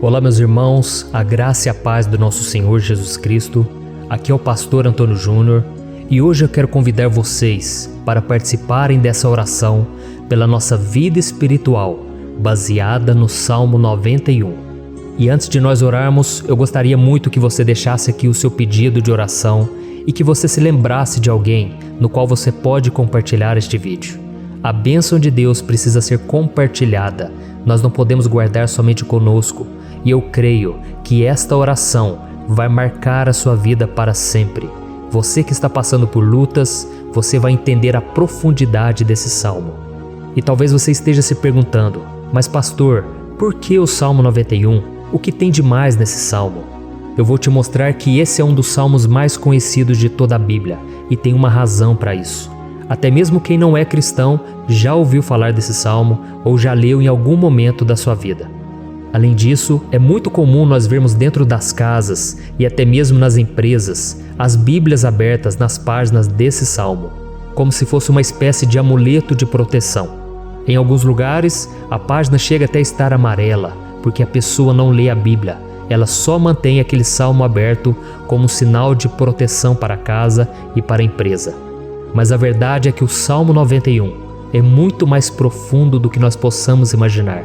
Olá, meus irmãos, a graça e a paz do nosso Senhor Jesus Cristo. Aqui é o pastor Antônio Júnior e hoje eu quero convidar vocês para participarem dessa oração pela nossa vida espiritual, baseada no Salmo 91. E antes de nós orarmos, eu gostaria muito que você deixasse aqui o seu pedido de oração e que você se lembrasse de alguém no qual você pode compartilhar este vídeo. A bênção de Deus precisa ser compartilhada, nós não podemos guardar somente conosco, e eu creio que esta oração vai marcar a sua vida para sempre. Você que está passando por lutas, você vai entender a profundidade desse salmo. E talvez você esteja se perguntando, mas pastor, por que o Salmo 91? O que tem de mais nesse salmo? Eu vou te mostrar que esse é um dos salmos mais conhecidos de toda a Bíblia, e tem uma razão para isso. Até mesmo quem não é cristão já ouviu falar desse salmo ou já leu em algum momento da sua vida. Além disso, é muito comum nós vermos dentro das casas e até mesmo nas empresas as Bíblias abertas nas páginas desse salmo, como se fosse uma espécie de amuleto de proteção. Em alguns lugares, a página chega até a estar amarela, porque a pessoa não lê a Bíblia, ela só mantém aquele salmo aberto como sinal de proteção para a casa e para a empresa. Mas a verdade é que o Salmo 91 é muito mais profundo do que nós possamos imaginar.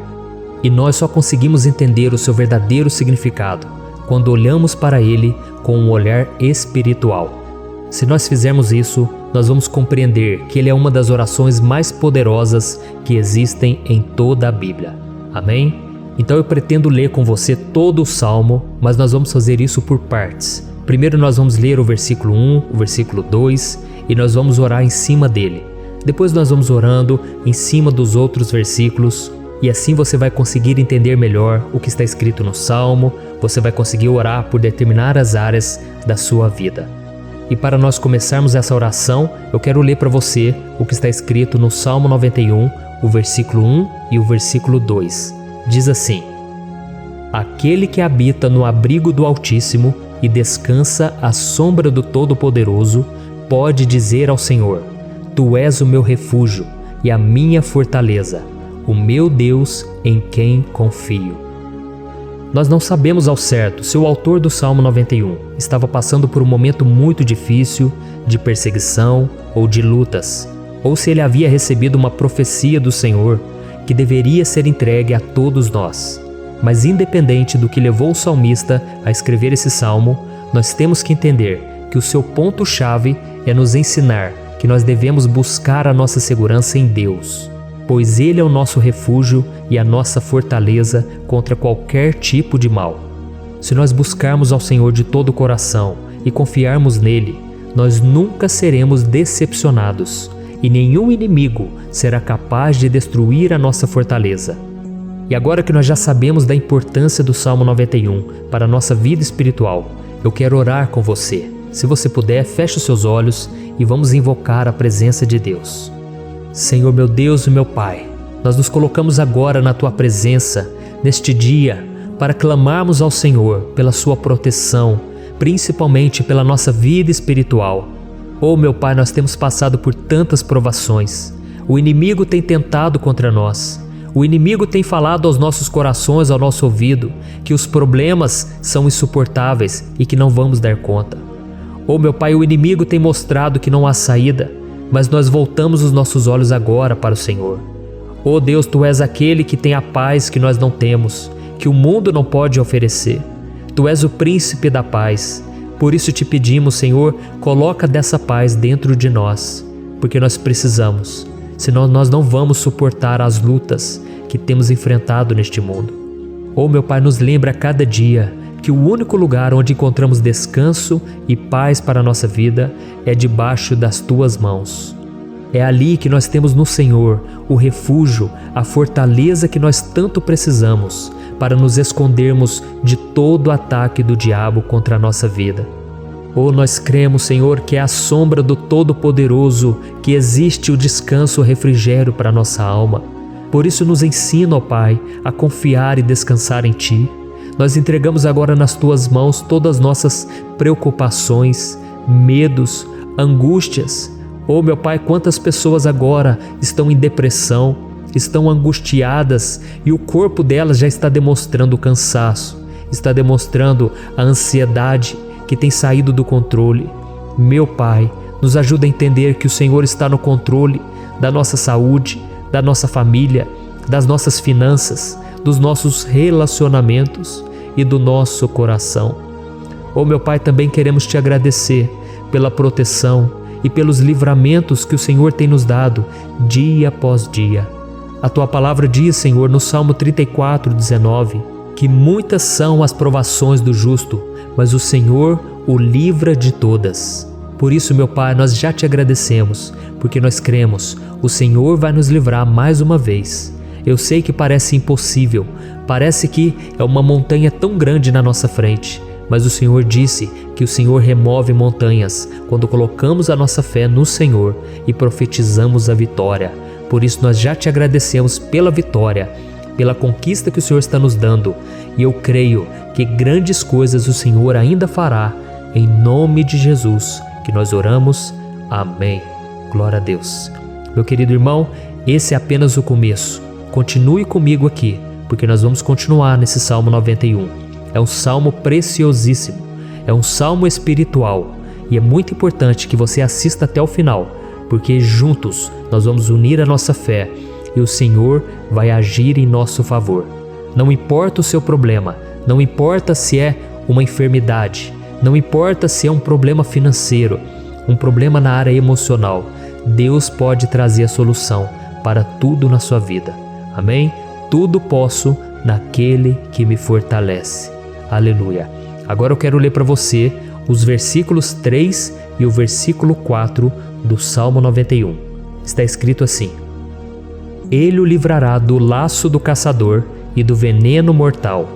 E nós só conseguimos entender o seu verdadeiro significado quando olhamos para ele com um olhar espiritual. Se nós fizermos isso, nós vamos compreender que ele é uma das orações mais poderosas que existem em toda a Bíblia. Amém? Então eu pretendo ler com você todo o Salmo, mas nós vamos fazer isso por partes. Primeiro nós vamos ler o versículo 1, o versículo 2 e nós vamos orar em cima dele. Depois nós vamos orando em cima dos outros versículos. E assim você vai conseguir entender melhor o que está escrito no Salmo, você vai conseguir orar por determinadas áreas da sua vida. E para nós começarmos essa oração, eu quero ler para você o que está escrito no Salmo 91, o versículo 1 e o versículo 2. Diz assim: Aquele que habita no abrigo do Altíssimo e descansa à sombra do Todo-Poderoso, pode dizer ao Senhor: Tu és o meu refúgio e a minha fortaleza, o meu Deus em quem confio. Nós não sabemos ao certo se o autor do Salmo 91 estava passando por um momento muito difícil, de perseguição ou de lutas, ou se ele havia recebido uma profecia do Senhor que deveria ser entregue a todos nós. Mas independente do que levou o salmista a escrever esse salmo, nós temos que entender que o seu ponto-chave é nos ensinar que nós devemos buscar a nossa segurança em Deus, pois Ele é o nosso refúgio e a nossa fortaleza contra qualquer tipo de mal. Se nós buscarmos ao Senhor de todo o coração e confiarmos nele, nós nunca seremos decepcionados e nenhum inimigo será capaz de destruir a nossa fortaleza. E agora que nós já sabemos da importância do Salmo 91 para a nossa vida espiritual, eu quero orar com você. Se você puder, feche os seus olhos e vamos invocar a presença de Deus. Senhor meu Deus e meu Pai, nós nos colocamos agora na Tua presença, neste dia, para clamarmos ao Senhor pela Sua proteção, principalmente pela nossa vida espiritual. Oh meu Pai, nós temos passado por tantas provações. O inimigo tem tentado contra nós. O inimigo tem falado aos nossos corações, ao nosso ouvido, que os problemas são insuportáveis e que não vamos dar conta. Oh meu Pai, o inimigo tem mostrado que não há saída, mas nós voltamos os nossos olhos agora para o Senhor. Oh Deus, Tu és aquele que tem a paz que nós não temos, que o mundo não pode oferecer. Tu és o príncipe da paz. Por isso te pedimos, Senhor, coloca dessa paz dentro de nós, porque nós precisamos, senão nós não vamos suportar as lutas que temos enfrentado neste mundo. Oh meu Pai, nos lembra a cada dia que o único lugar onde encontramos descanso e paz para a nossa vida é debaixo das Tuas mãos. É ali que nós temos no Senhor o refúgio, a fortaleza que nós tanto precisamos para nos escondermos de todo ataque do diabo contra a nossa vida. Oh, nós cremos, Senhor, que é à sombra do Todo-Poderoso que existe o descanso, o refrigério para a nossa alma. Por isso nos ensina, ó Pai, a confiar e descansar em Ti. Nós entregamos agora nas Tuas mãos todas as nossas preocupações, medos, angústias. Oh meu Pai, quantas pessoas agora estão em depressão, estão angustiadas e o corpo delas já está demonstrando o cansaço, está demonstrando a ansiedade que tem saído do controle. Meu Pai, nos ajuda a entender que o Senhor está no controle da nossa saúde, da nossa família, das nossas finanças, dos nossos relacionamentos e do nosso coração. Oh, meu Pai, também queremos te agradecer pela proteção e pelos livramentos que o Senhor tem nos dado dia após dia. A tua palavra diz, Senhor, no Salmo 34:19, que muitas são as provações do justo, mas o Senhor o livra de todas. Por isso, meu Pai, nós já te agradecemos, porque nós cremos, o Senhor vai nos livrar mais uma vez. Eu sei que parece impossível, parece que é uma montanha tão grande na nossa frente, mas o Senhor disse que o Senhor remove montanhas quando colocamos a nossa fé no Senhor e profetizamos a vitória. Por isso nós já te agradecemos pela vitória, pela conquista que o Senhor está nos dando, e eu creio que grandes coisas o Senhor ainda fará. Em nome de Jesus que nós oramos. Amém. Glória a Deus. Meu querido irmão, esse é apenas o começo. Continue comigo aqui, porque nós vamos continuar nesse Salmo 91. É um salmo preciosíssimo, é um salmo espiritual, e é muito importante que você assista até o final, porque juntos nós vamos unir a nossa fé e o Senhor vai agir em nosso favor. Não importa o seu problema, não importa se é uma enfermidade, não importa se é um problema financeiro, um problema na área emocional, Deus pode trazer a solução para tudo na sua vida. Amém? Tudo posso naquele que me fortalece. Aleluia. Agora eu quero ler para você os versículos 3 e o versículo 4 do Salmo 91. Está escrito assim: Ele o livrará do laço do caçador e do veneno mortal.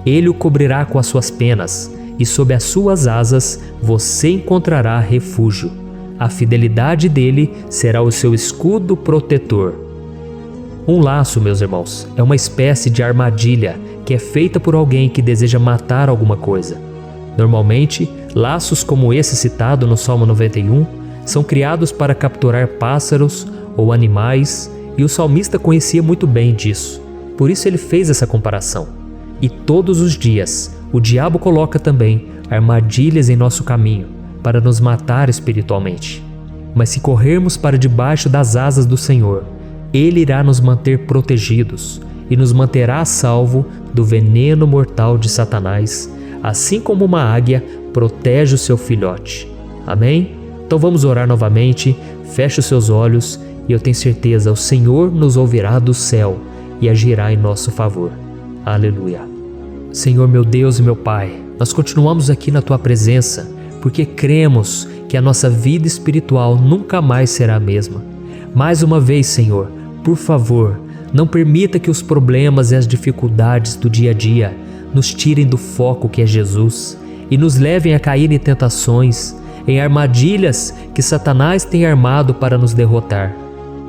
Ele o cobrirá com as suas penas, e sob as suas asas você encontrará refúgio. A fidelidade dele será o seu escudo protetor. Um laço, meus irmãos, é uma espécie de armadilha que é feita por alguém que deseja matar alguma coisa. Normalmente, laços como esse citado no Salmo 91 são criados para capturar pássaros ou animais, e o salmista conhecia muito bem disso. Por isso ele fez essa comparação. E todos os dias, o diabo coloca também armadilhas em nosso caminho para nos matar espiritualmente. Mas se corrermos para debaixo das asas do Senhor, Ele irá nos manter protegidos e nos manterá a salvo do veneno mortal de Satanás, assim como uma águia protege o seu filhote. Amém? Então vamos orar novamente, feche os seus olhos e eu tenho certeza, o Senhor nos ouvirá do céu e agirá em nosso favor. Aleluia. Senhor, meu Deus e meu Pai, nós continuamos aqui na Tua presença porque cremos que a nossa vida espiritual nunca mais será a mesma. Mais uma vez, Senhor, por favor, não permita que os problemas e as dificuldades do dia a dia nos tirem do foco que é Jesus e nos levem a cair em tentações, em armadilhas que Satanás tem armado para nos derrotar.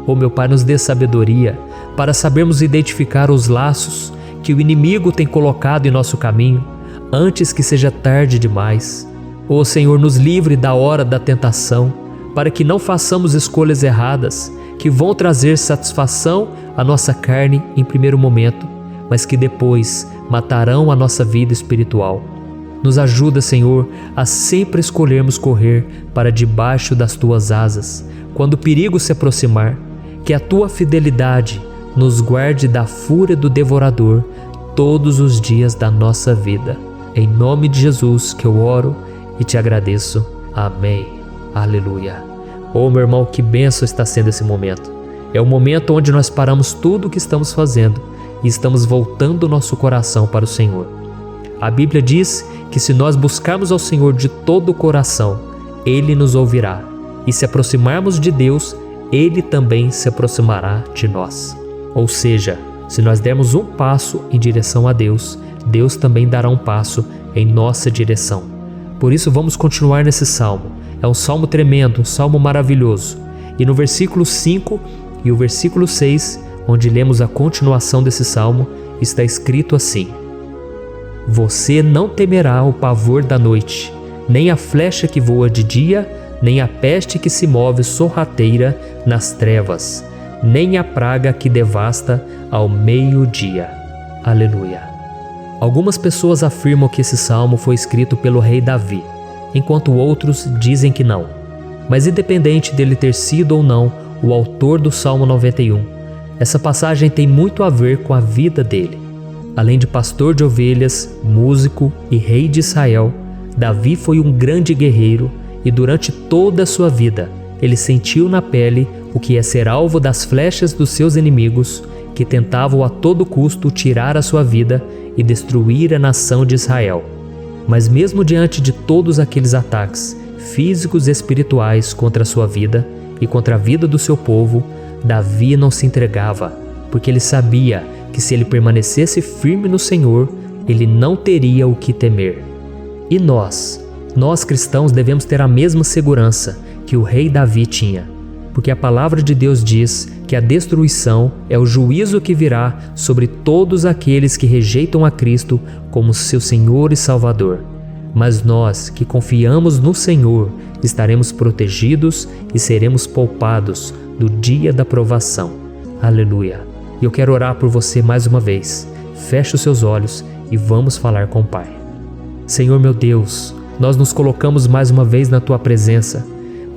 Oh, meu Pai, nos dê sabedoria para sabermos identificar os laços que o inimigo tem colocado em nosso caminho antes que seja tarde demais. Oh, Senhor, nos livre da hora da tentação, para que não façamos escolhas erradas que vão trazer satisfação à nossa carne em primeiro momento, mas que depois matarão a nossa vida espiritual. Nos ajuda, Senhor, a sempre escolhermos correr para debaixo das Tuas asas, quando o perigo se aproximar, que a Tua fidelidade nos guarde da fúria do devorador todos os dias da nossa vida. Em nome de Jesus que eu oro e te agradeço. Amém. Aleluia. Oh, meu irmão, que bênção está sendo esse momento. É o momento onde nós paramos tudo o que estamos fazendo e estamos voltando o nosso coração para o Senhor. A Bíblia diz que se nós buscarmos ao Senhor de todo o coração, Ele nos ouvirá. E se aproximarmos de Deus, Ele também se aproximará de nós. Ou seja, se nós dermos um passo em direção a Deus, Deus também dará um passo em nossa direção. Por isso vamos continuar nesse salmo. É um salmo tremendo, um salmo maravilhoso. E no versículo 5 e o versículo 6, onde lemos a continuação desse salmo, está escrito assim: Você não temerá o pavor da noite, nem a flecha que voa de dia, nem a peste que se move sorrateira nas trevas, nem a praga que devasta ao meio-dia. Aleluia. Algumas pessoas afirmam que esse salmo foi escrito pelo rei Davi, enquanto outros dizem que não. Mas independente dele ter sido ou não o autor do Salmo 91, essa passagem tem muito a ver com a vida dele. Além de pastor de ovelhas, músico e rei de Israel, Davi foi um grande guerreiro e durante toda a sua vida ele sentiu na pele o que é ser alvo das flechas dos seus inimigos que tentavam a todo custo tirar a sua vida e destruir a nação de Israel. Mas mesmo diante de todos aqueles ataques físicos e espirituais contra a sua vida e contra a vida do seu povo, Davi não se entregava, porque ele sabia que se ele permanecesse firme no Senhor, ele não teria o que temer. E nós cristãos devemos ter a mesma segurança que o rei Davi tinha, porque a palavra de Deus diz que a destruição é o juízo que virá sobre todos aqueles que rejeitam a Cristo como seu Senhor e Salvador. Mas nós que confiamos no Senhor estaremos protegidos e seremos poupados do dia da provação. Aleluia! E eu quero orar por você mais uma vez. Feche os seus olhos e vamos falar com o Pai. Senhor meu Deus, nós nos colocamos mais uma vez na Tua presença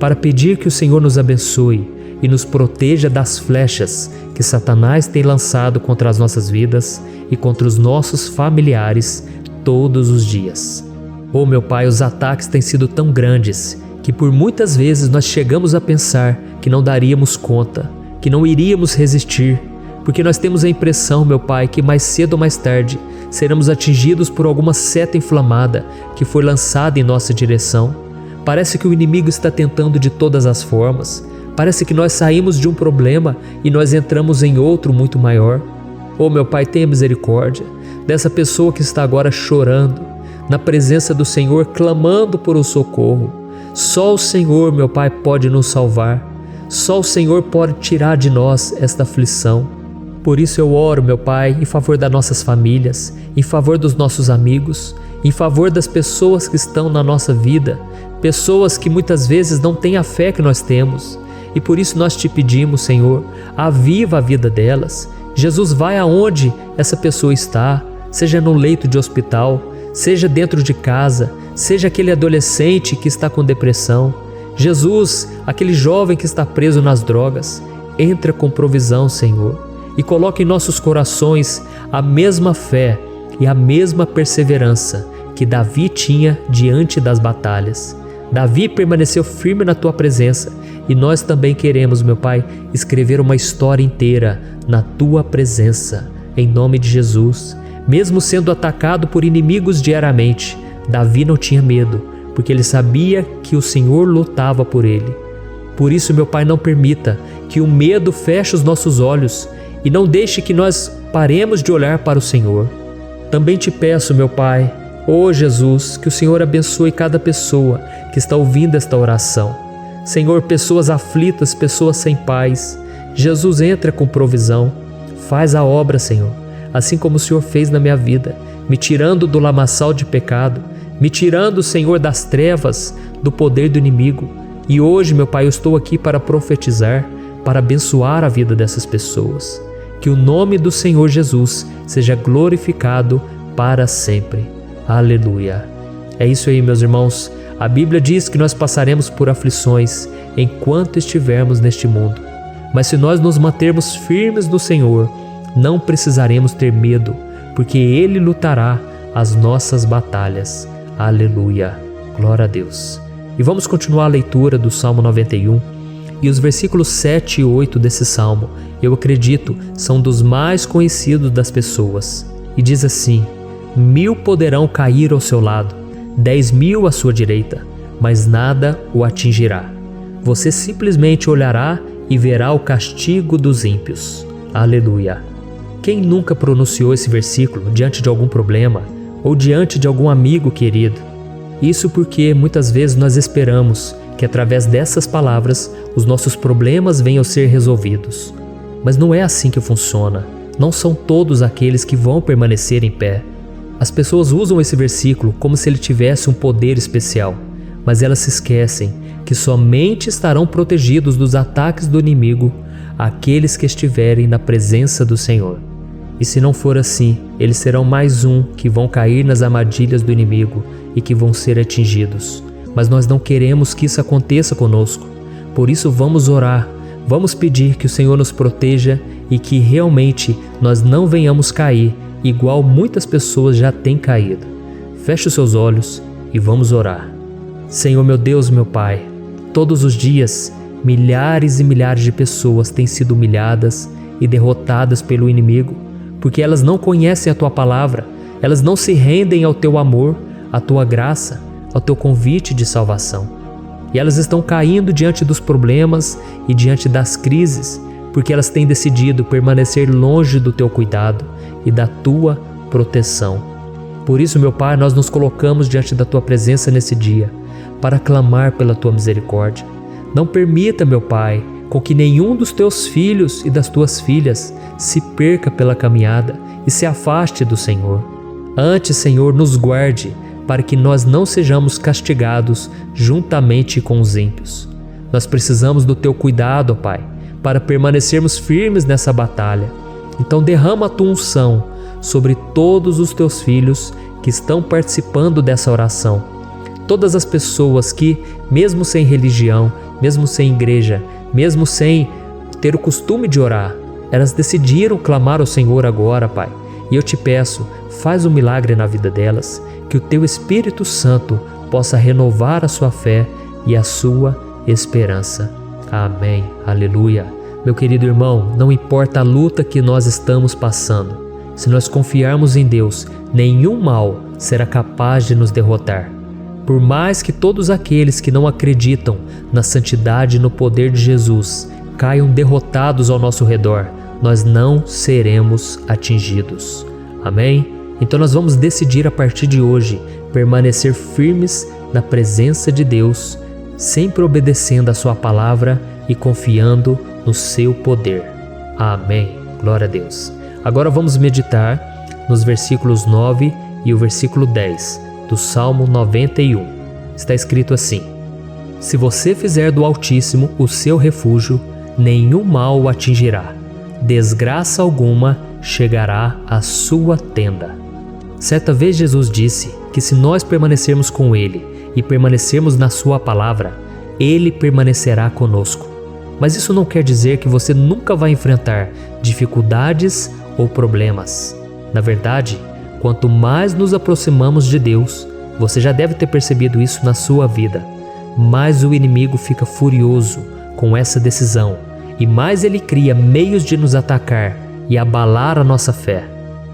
para pedir que o Senhor nos abençoe e nos proteja das flechas que Satanás tem lançado contra as nossas vidas e contra os nossos familiares todos os dias. Oh meu Pai, os ataques têm sido tão grandes que por muitas vezes nós chegamos a pensar que não daríamos conta, que não iríamos resistir, porque nós temos a impressão, meu Pai, que mais cedo ou mais tarde seremos atingidos por alguma seta inflamada que foi lançada em nossa direção. Parece que o inimigo está tentando de todas as formas. Parece que nós saímos de um problema e nós entramos em outro muito maior. Oh meu Pai, tenha misericórdia dessa pessoa que está agora chorando, na presença do Senhor, clamando por um socorro. Só o Senhor, meu Pai, pode nos salvar. Só o Senhor pode tirar de nós esta aflição. Por isso eu oro, meu Pai, em favor das nossas famílias, em favor dos nossos amigos, em favor das pessoas que estão na nossa vida, pessoas que muitas vezes não têm a fé que nós temos. E por isso nós te pedimos, Senhor, aviva a vida delas. Jesus, vai aonde essa pessoa está, seja no leito de hospital, seja dentro de casa, seja aquele adolescente que está com depressão. Jesus, aquele jovem que está preso nas drogas, entra com provisão, Senhor, e coloca em nossos corações a mesma fé e a mesma perseverança que Davi tinha diante das batalhas. Davi permaneceu firme na Tua presença e nós também queremos, meu Pai, escrever uma história inteira na Tua presença, em nome de Jesus. Mesmo sendo atacado por inimigos diariamente, Davi não tinha medo, porque ele sabia que o Senhor lutava por ele. Por isso, meu Pai, não permita que o medo feche os nossos olhos e não deixe que nós paremos de olhar para o Senhor. Também te peço, meu Pai, ó Jesus, que o Senhor abençoe cada pessoa que está ouvindo esta oração. Senhor, pessoas aflitas, pessoas sem paz. Jesus, entra com provisão. Faz a obra, Senhor, assim como o Senhor fez na minha vida, me tirando do lamaçal de pecado, me tirando, Senhor, das trevas, do poder do inimigo. E hoje, meu Pai, eu estou aqui para profetizar, para abençoar a vida dessas pessoas. Que o nome do Senhor Jesus seja glorificado para sempre. Aleluia. É isso aí, meus irmãos. A Bíblia diz que nós passaremos por aflições enquanto estivermos neste mundo. Mas se nós nos mantermos firmes no Senhor, não precisaremos ter medo, porque Ele lutará as nossas batalhas. Aleluia. Glória a Deus. E vamos continuar a leitura do Salmo 91. E os versículos 7 e 8 desse Salmo, eu acredito, são dos mais conhecidos das pessoas. E diz assim: 1000 poderão cair ao seu lado, 10.000 à sua direita, mas nada o atingirá. Você simplesmente olhará e verá o castigo dos ímpios. Aleluia. Quem nunca pronunciou esse versículo diante de algum problema ou diante de algum amigo querido? Isso porque muitas vezes nós esperamos que através dessas palavras os nossos problemas venham a ser resolvidos. Mas não é assim que funciona. Não são todos aqueles que vão permanecer em pé. As pessoas usam esse versículo como se ele tivesse um poder especial, mas elas se esquecem que somente estarão protegidos dos ataques do inimigo àqueles que estiverem na presença do Senhor. E se não for assim, eles serão mais um que vão cair nas armadilhas do inimigo e que vão ser atingidos. Mas nós não queremos que isso aconteça conosco. Por isso vamos orar, vamos pedir que o Senhor nos proteja e que realmente nós não venhamos cair, igual muitas pessoas já têm caído. Feche os seus olhos e vamos orar. Senhor meu Deus, meu Pai, todos os dias, milhares e milhares de pessoas têm sido humilhadas e derrotadas pelo inimigo, porque elas não conhecem a Tua palavra, elas não se rendem ao Teu amor, à Tua graça, ao Teu convite de salvação. E elas estão caindo diante dos problemas e diante das crises, porque elas têm decidido permanecer longe do Teu cuidado e da Tua proteção. Por isso, meu Pai, nós nos colocamos diante da Tua presença nesse dia, para clamar pela Tua misericórdia. Não permita, meu Pai, com que nenhum dos Teus filhos e das Tuas filhas se perca pela caminhada e se afaste do Senhor. Antes, Senhor, nos guarde, para que nós não sejamos castigados juntamente com os ímpios. Nós precisamos do Teu cuidado, ó Pai, para permanecermos firmes nessa batalha. Então derrama a Tua unção sobre todos os Teus filhos que estão participando dessa oração. Todas as pessoas que, mesmo sem religião, mesmo sem igreja, mesmo sem ter o costume de orar, elas decidiram clamar ao Senhor agora, Pai. E eu te peço, faz um milagre na vida delas, que o Teu Espírito Santo possa renovar a sua fé e a sua esperança. Amém. Aleluia. Meu querido irmão, não importa a luta que nós estamos passando, se nós confiarmos em Deus, nenhum mal será capaz de nos derrotar. Por mais que todos aqueles que não acreditam na santidade e no poder de Jesus caiam derrotados ao nosso redor, nós não seremos atingidos. Amém? Então nós vamos decidir a partir de hoje permanecer firmes na presença de Deus, sempre obedecendo a Sua palavra e confiando no Seu poder. Amém. Glória a Deus. Agora vamos meditar nos versículos 9 e o versículo 10 do Salmo 91. Está escrito assim: Se você fizer do Altíssimo o seu refúgio, nenhum mal o atingirá, desgraça alguma chegará à sua tenda. Certa vez Jesus disse que se nós permanecermos com Ele e permanecermos na Sua palavra, Ele permanecerá conosco. Mas isso não quer dizer que você nunca vai enfrentar dificuldades ou problemas. Na verdade, quanto mais nos aproximamos de Deus, você já deve ter percebido isso na sua vida, mais o inimigo fica furioso com essa decisão e mais ele cria meios de nos atacar e abalar a nossa fé.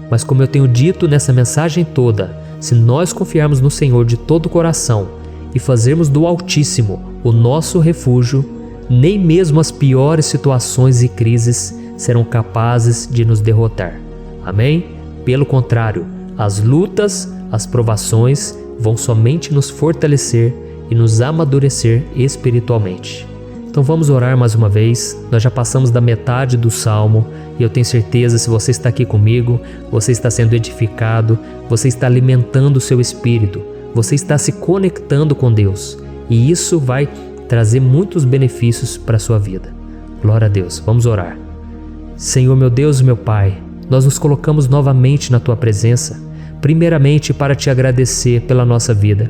Mas como eu tenho dito nessa mensagem toda, se nós confiarmos no Senhor de todo o coração e fazermos do Altíssimo o nosso refúgio, nem mesmo as piores situações e crises serão capazes de nos derrotar. Amém? Pelo contrário, as lutas, as provações vão somente nos fortalecer e nos amadurecer espiritualmente. Então vamos orar mais uma vez. Nós já passamos da metade do Salmo e eu tenho certeza, se você está aqui comigo, você está sendo edificado, você está alimentando o seu espírito, você está se conectando com Deus e isso vai trazer muitos benefícios para a sua vida. Glória a Deus. Vamos orar. Senhor meu Deus e meu Pai, nós nos colocamos novamente na Tua presença, primeiramente para Te agradecer pela nossa vida.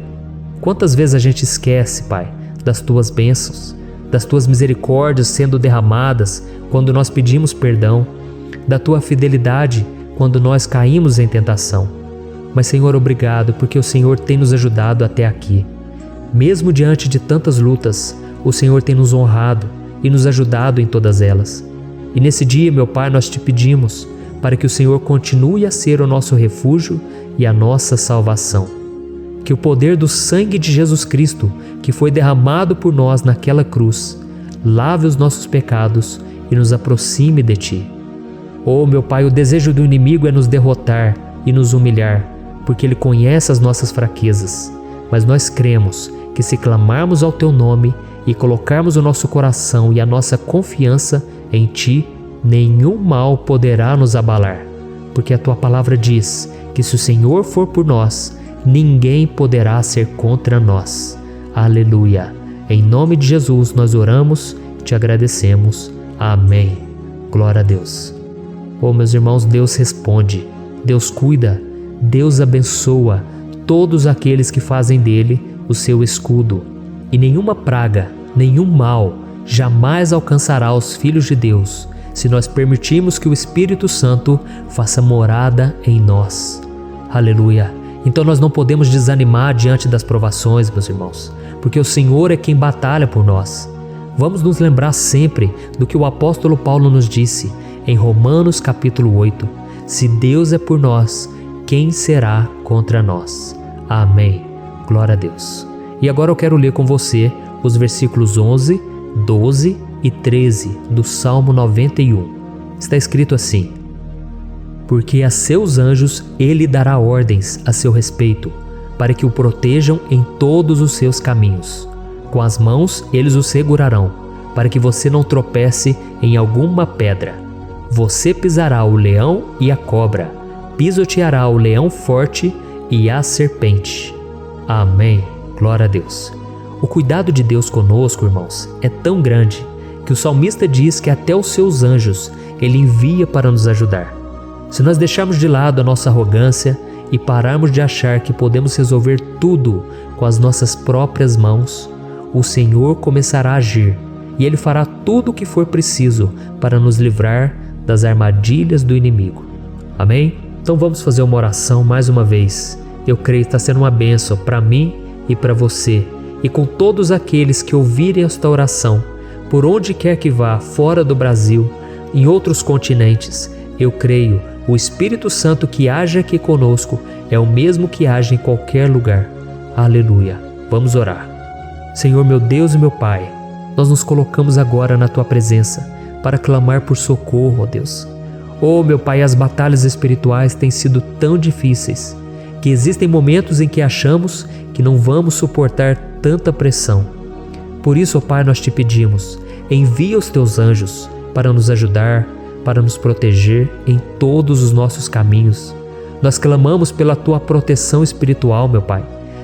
Quantas vezes a gente esquece, Pai, das Tuas bênçãos, das Tuas misericórdias sendo derramadas quando nós pedimos perdão, da Tua fidelidade quando nós caímos em tentação. Mas Senhor, obrigado porque o Senhor tem nos ajudado até aqui. Mesmo diante de tantas lutas, o Senhor tem nos honrado e nos ajudado em todas elas. E nesse dia, meu Pai, nós Te pedimos para que o Senhor continue a ser o nosso refúgio e a nossa salvação. Que o poder do sangue de Jesus Cristo, que foi derramado por nós naquela cruz, lave os nossos pecados e nos aproxime de Ti. Oh, meu Pai, o desejo do inimigo é nos derrotar e nos humilhar, porque ele conhece as nossas fraquezas. Mas nós cremos que se clamarmos ao Teu nome e colocarmos o nosso coração e a nossa confiança em Ti, nenhum mal poderá nos abalar, porque a Tua palavra diz que se o Senhor for por nós, ninguém poderá ser contra nós. Aleluia! Em nome de Jesus nós oramos e Te agradecemos. Amém. Glória a Deus. Oh, meus irmãos, Deus responde, Deus cuida, Deus abençoa todos aqueles que fazem dele o seu escudo. E nenhuma praga, nenhum mal jamais alcançará os filhos de Deus, se nós permitirmos que o Espírito Santo faça morada em nós. Aleluia! Então nós não podemos desanimar diante das provações, meus irmãos, porque o Senhor é quem batalha por nós. Vamos nos lembrar sempre do que o apóstolo Paulo nos disse em Romanos capítulo 8. Se Deus é por nós, quem será contra nós? Amém. Glória a Deus. E agora eu quero ler com você os versículos 11, 12 e 13 do Salmo 91. Está escrito assim: porque a seus anjos ele dará ordens a seu respeito, para que o protejam em todos os seus caminhos. Com as mãos eles o segurarão, para que você não tropece em alguma pedra. Você pisará o leão e a cobra, pisoteará o leão forte e a serpente. Amém. Glória a Deus. O cuidado de Deus conosco, irmãos, é tão grande que o salmista diz que até os seus anjos ele envia para nos ajudar. Se nós deixarmos de lado a nossa arrogância e pararmos de achar que podemos resolver tudo com as nossas próprias mãos, o Senhor começará a agir e Ele fará tudo o que for preciso para nos livrar das armadilhas do inimigo. Amém? Então vamos fazer uma oração mais uma vez. Eu creio que está sendo uma bênção para mim e para você, e com todos aqueles que ouvirem esta oração, por onde quer que vá, fora do Brasil, em outros continentes. Eu creio, o Espírito Santo que age aqui conosco é o mesmo que age em qualquer lugar. Aleluia. Vamos orar. Senhor, meu Deus e meu Pai, nós nos colocamos agora na Tua presença para clamar por socorro, ó Deus. Oh, meu Pai, as batalhas espirituais têm sido tão difíceis que existem momentos em que achamos que não vamos suportar tanta pressão. Por isso, ó Pai, nós te pedimos, envia os Teus anjos para nos ajudar, para nos proteger em todos os nossos caminhos. Nós clamamos pela Tua proteção espiritual, meu Pai.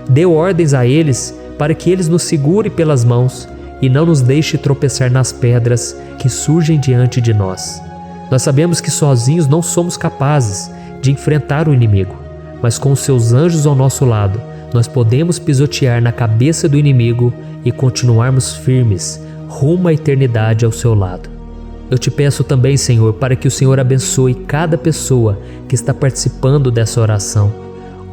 Dê ordens a eles para que eles nos segurem pelas mãos e não nos deixe tropeçar nas pedras que surgem diante de nós. Nós sabemos que sozinhos não somos capazes de enfrentar o inimigo, mas com os Seus anjos ao nosso lado, nós podemos pisotear na cabeça do inimigo e continuarmos firmes rumo à eternidade ao Seu lado. Eu te peço também, Senhor, para que o Senhor abençoe cada pessoa que está participando dessa oração.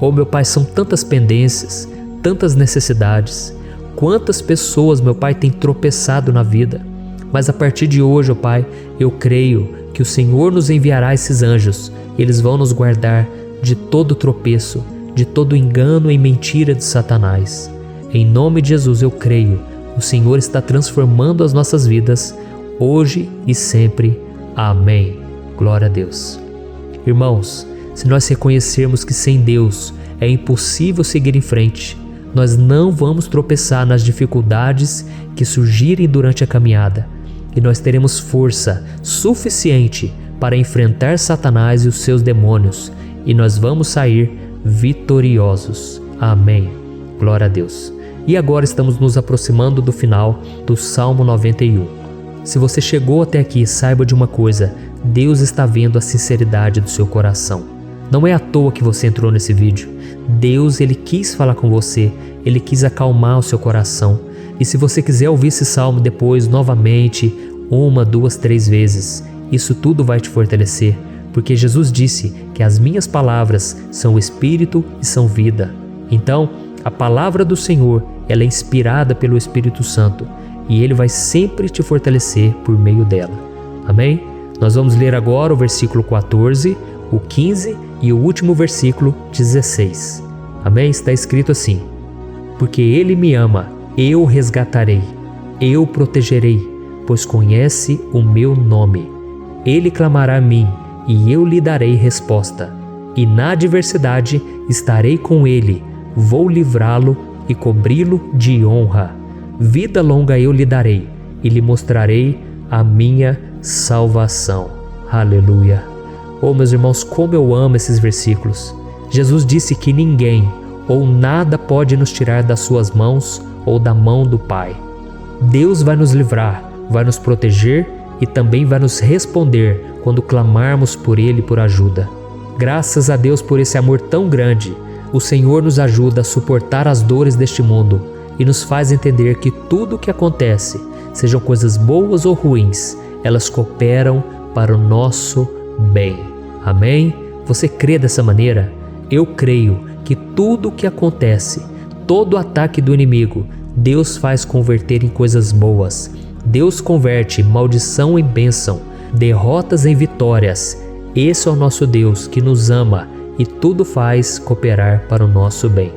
Oh, meu Pai, são tantas pendências, tantas necessidades. Quantas pessoas, meu Pai, têm tropeçado na vida. Mas a partir de hoje, ó Pai, eu creio que o Senhor nos enviará esses anjos. Eles vão nos guardar de todo tropeço, de todo engano e mentira de Satanás. Em nome de Jesus eu creio, o Senhor está transformando as nossas vidas, hoje e sempre. Amém. Glória a Deus. Irmãos, se nós reconhecermos que sem Deus é impossível seguir em frente, nós não vamos tropeçar nas dificuldades que surgirem durante a caminhada, e nós teremos força suficiente para enfrentar Satanás e os seus demônios, e nós vamos sair vitoriosos. Amém. Glória a Deus. E agora estamos nos aproximando do final do Salmo 91. Se você chegou até aqui, saiba de uma coisa: Deus está vendo a sinceridade do seu coração. Não é à toa que você entrou nesse vídeo. Deus, Ele quis falar com você, Ele quis acalmar o seu coração. E se você quiser ouvir esse salmo depois, novamente, 1, 2, 3 vezes, isso tudo vai te fortalecer, porque Jesus disse que as minhas palavras são espírito e são vida. Então, a palavra do Senhor, ela é inspirada pelo Espírito Santo, e Ele vai sempre te fortalecer por meio dela. Amém? Nós vamos ler agora o versículo 14, o 15 e o último versículo 16. Amém? Está escrito assim: porque Ele me ama, eu o resgatarei, eu o protegerei, pois conhece o meu nome. Ele clamará a mim, e eu lhe darei resposta. E na adversidade estarei com ele, vou livrá-lo e cobri-lo de honra. Vida longa eu lhe darei, e lhe mostrarei a minha salvação. Aleluia. Oh, meus irmãos, como eu amo esses versículos. Jesus disse que ninguém ou nada pode nos tirar das suas mãos ou da mão do Pai. Deus vai nos livrar, vai nos proteger e também vai nos responder quando clamarmos por Ele por ajuda. Graças a Deus por esse amor tão grande, o Senhor nos ajuda a suportar as dores deste mundo e nos faz entender que tudo o que acontece, sejam coisas boas ou ruins, elas cooperam para o nosso bem. Amém? Você crê dessa maneira? Eu creio que tudo o que acontece, todo ataque do inimigo, Deus faz converter em coisas boas. Deus converte maldição em bênção, derrotas em vitórias. Esse é o nosso Deus que nos ama e tudo faz cooperar para o nosso bem.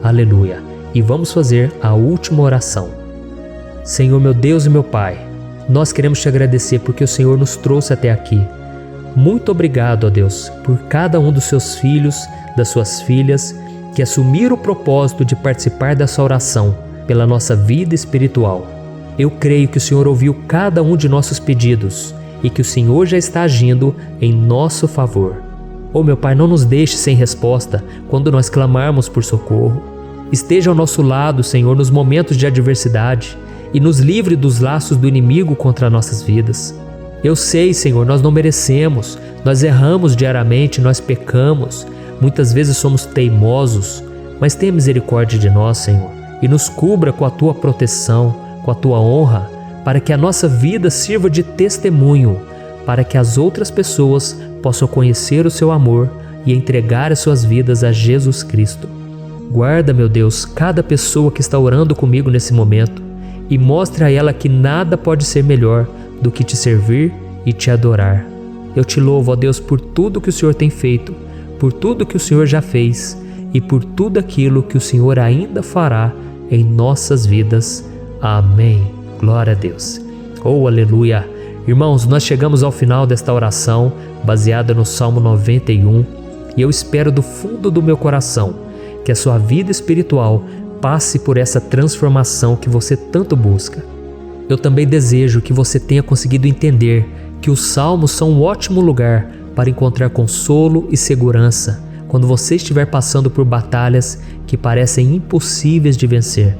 Aleluia! E vamos fazer a última oração. Senhor, meu Deus e meu Pai, nós queremos te agradecer porque o Senhor nos trouxe até aqui. Muito obrigado, ó Deus, por cada um dos seus filhos, das suas filhas, que assumiram o propósito de participar dessa oração pela nossa vida espiritual. Eu creio que o Senhor ouviu cada um de nossos pedidos e que o Senhor já está agindo em nosso favor. Oh, meu Pai, não nos deixe sem resposta quando nós clamarmos por socorro. Esteja ao nosso lado, Senhor, nos momentos de adversidade e nos livre dos laços do inimigo contra nossas vidas. Eu sei, Senhor, nós não merecemos, nós erramos diariamente, nós pecamos, muitas vezes somos teimosos, mas tenha misericórdia de nós, Senhor, e nos cubra com a Tua proteção, com a Tua honra, para que a nossa vida sirva de testemunho, para que as outras pessoas possam conhecer o Seu amor e entregar as suas vidas a Jesus Cristo. Guarda, meu Deus, cada pessoa que está orando comigo nesse momento e mostre a ela que nada pode ser melhor do que te servir e te adorar. Eu te louvo, ó Deus, por tudo que o Senhor tem feito, por tudo que o Senhor já fez e por tudo aquilo que o Senhor ainda fará em nossas vidas. Amém. Glória a Deus. Oh, aleluia. Irmãos, nós chegamos ao final desta oração baseada no Salmo 91 e eu espero do fundo do meu coração que a sua vida espiritual passe por essa transformação que você tanto busca. Eu também desejo que você tenha conseguido entender que os salmos são um ótimo lugar para encontrar consolo e segurança quando você estiver passando por batalhas que parecem impossíveis de vencer.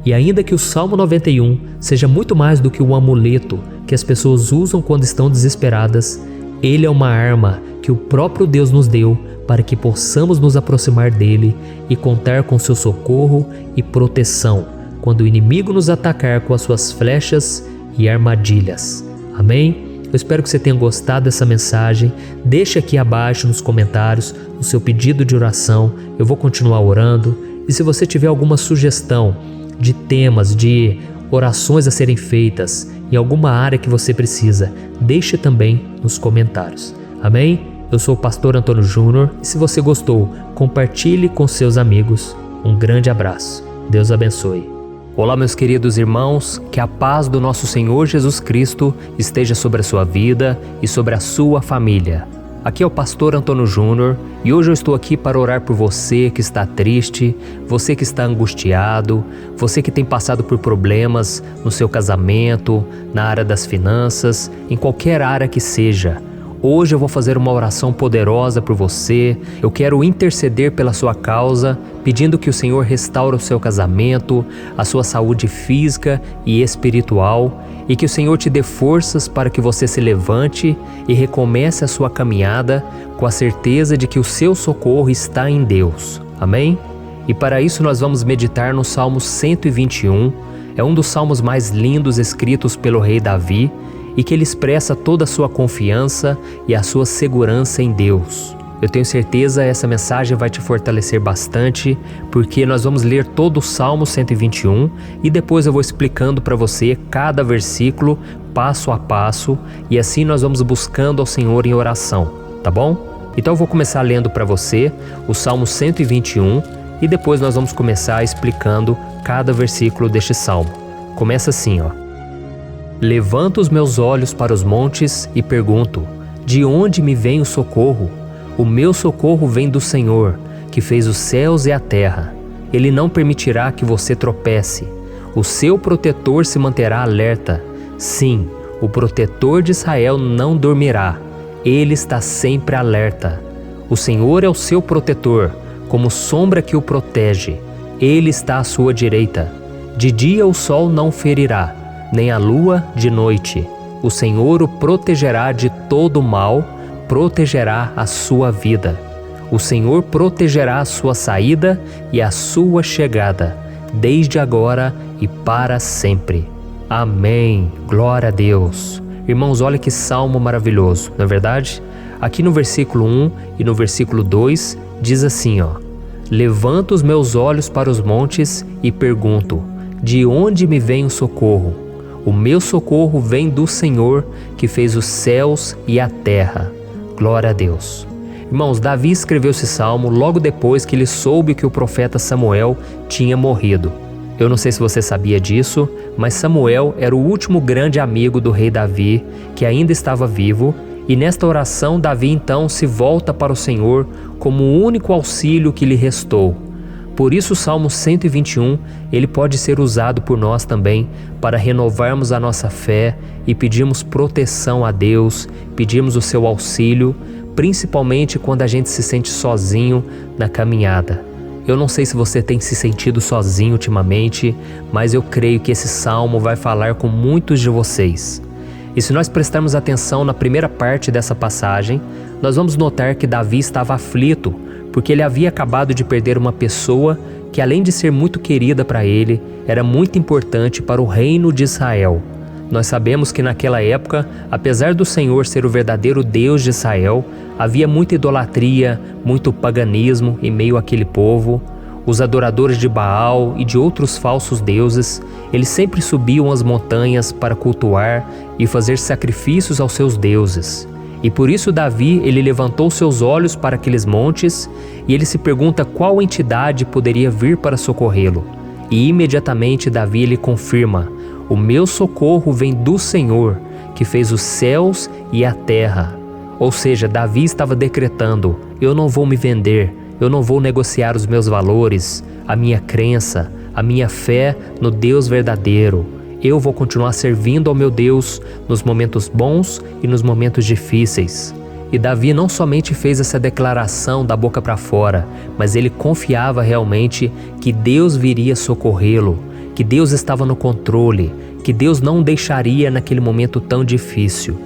E ainda que o Salmo 91 seja muito mais do que um amuleto que as pessoas usam quando estão desesperadas, ele é uma arma que o próprio Deus nos deu para que possamos nos aproximar dele e contar com seu socorro e proteção quando o inimigo nos atacar com as suas flechas e armadilhas. Amém? Eu espero que você tenha gostado dessa mensagem. Deixe aqui abaixo nos comentários o seu pedido de oração. Eu vou continuar orando. E se você tiver alguma sugestão de temas, de orações a serem feitas em alguma área que você precisa, deixe também nos comentários. Amém? Eu sou o pastor Antônio Júnior e se você gostou, compartilhe com seus amigos. Um grande abraço. Deus abençoe. Olá, meus queridos irmãos, que a paz do nosso Senhor Jesus Cristo esteja sobre a sua vida e sobre a sua família. Aqui é o pastor Antônio Júnior e hoje eu estou aqui para orar por você que está triste, você que está angustiado, você que tem passado por problemas no seu casamento, na área das finanças, em qualquer área que seja. Hoje eu vou fazer uma oração poderosa por você. Eu quero interceder pela sua causa, pedindo que o Senhor restaure o seu casamento, a sua saúde física e espiritual, e que o Senhor te dê forças para que você se levante e recomece a sua caminhada com a certeza de que o seu socorro está em Deus. Amém? E para isso nós vamos meditar no Salmo 121. É um dos salmos mais lindos escritos pelo rei Davi, e que ele expressa toda a sua confiança e a sua segurança em Deus. Eu tenho certeza essa mensagem vai te fortalecer bastante, porque nós vamos ler todo o Salmo 121 e depois eu vou explicando para você cada versículo, passo a passo, e assim nós vamos buscando ao Senhor em oração, tá bom? Então eu vou começar lendo para você o Salmo 121 e depois nós vamos começar explicando cada versículo deste salmo. Começa assim, ó. Levanto os meus olhos para os montes e pergunto: de onde me vem o socorro? O meu socorro vem do Senhor, que fez os céus e a terra. Ele não permitirá que você tropece. O seu protetor se manterá alerta. Sim, o protetor de Israel não dormirá. Ele está sempre alerta. O Senhor é o seu protetor, como sombra que o protege. Ele está à sua direita. De dia o sol não ferirá, nem a lua de noite. O Senhor o protegerá de todo mal, protegerá a sua vida. O Senhor protegerá a sua saída e a sua chegada, desde agora e para sempre. Amém. Glória a Deus. Irmãos, olha que salmo maravilhoso, não é verdade? Aqui no versículo 1 e no versículo 2 diz assim, ó: Levanto os meus olhos para os montes e pergunto: de onde me vem o socorro? O meu socorro vem do Senhor, que fez os céus e a terra. Glória a Deus. Irmãos, Davi escreveu esse salmo logo depois que ele soube que o profeta Samuel tinha morrido. Eu não sei se você sabia disso, mas Samuel era o último grande amigo do rei Davi, que ainda estava vivo, e nesta oração Davi então se volta para o Senhor como o único auxílio que lhe restou. Por isso o Salmo 121, ele pode ser usado por nós também para renovarmos a nossa fé e pedirmos proteção a Deus, pedirmos o seu auxílio, principalmente quando a gente se sente sozinho na caminhada. Eu não sei se você tem se sentido sozinho ultimamente, mas eu creio que esse salmo vai falar com muitos de vocês. E se nós prestarmos atenção na primeira parte dessa passagem, nós vamos notar que Davi estava aflito, porque ele havia acabado de perder uma pessoa que, além de ser muito querida para ele, era muito importante para o reino de Israel. Nós sabemos que naquela época, apesar do Senhor ser o verdadeiro Deus de Israel, havia muita idolatria, muito paganismo em meio àquele povo. Os adoradores de Baal e de outros falsos deuses, eles sempre subiam as montanhas para cultuar e fazer sacrifícios aos seus deuses. E por isso Davi, ele levantou seus olhos para aqueles montes e ele se pergunta qual entidade poderia vir para socorrê-lo. E imediatamente Davi ele confirma: o meu socorro vem do Senhor, que fez os céus e a terra. Ou seja, Davi estava decretando: eu não vou me vender, eu não vou negociar os meus valores, a minha crença, a minha fé no Deus verdadeiro. Eu vou continuar servindo ao meu Deus nos momentos bons e nos momentos difíceis. E Davi não somente fez essa declaração da boca para fora, mas ele confiava realmente que Deus viria socorrê-lo, que Deus estava no controle, que Deus não o deixaria naquele momento tão difícil.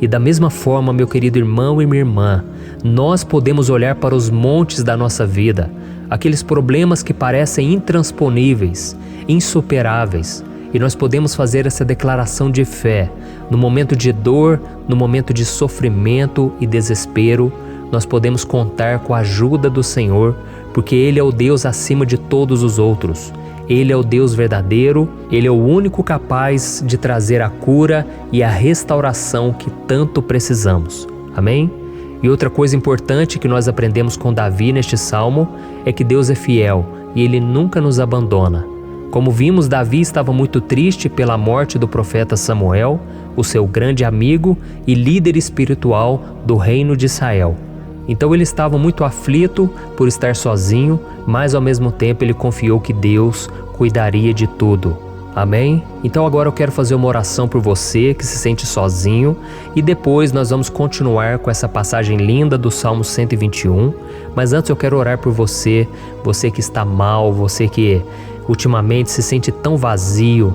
E da mesma forma, meu querido irmão e minha irmã, nós podemos olhar para os montes da nossa vida, aqueles problemas que parecem intransponíveis, insuperáveis, e nós podemos fazer essa declaração de fé. No momento de dor, no momento de sofrimento e desespero, nós podemos contar com a ajuda do Senhor, porque Ele é o Deus acima de todos os outros. Ele é o Deus verdadeiro, Ele é o único capaz de trazer a cura e a restauração que tanto precisamos. Amém? E outra coisa importante que nós aprendemos com Davi neste salmo é que Deus é fiel e Ele nunca nos abandona. Como vimos, Davi estava muito triste pela morte do profeta Samuel, o seu grande amigo e líder espiritual do reino de Israel. Então ele estava muito aflito por estar sozinho, mas ao mesmo tempo ele confiou que Deus cuidaria de tudo. Amém? Então agora eu quero fazer uma oração por você que se sente sozinho e depois nós vamos continuar com essa passagem linda do Salmo 121. Mas antes eu quero orar por você, você que está mal, você que ultimamente se sente tão vazio,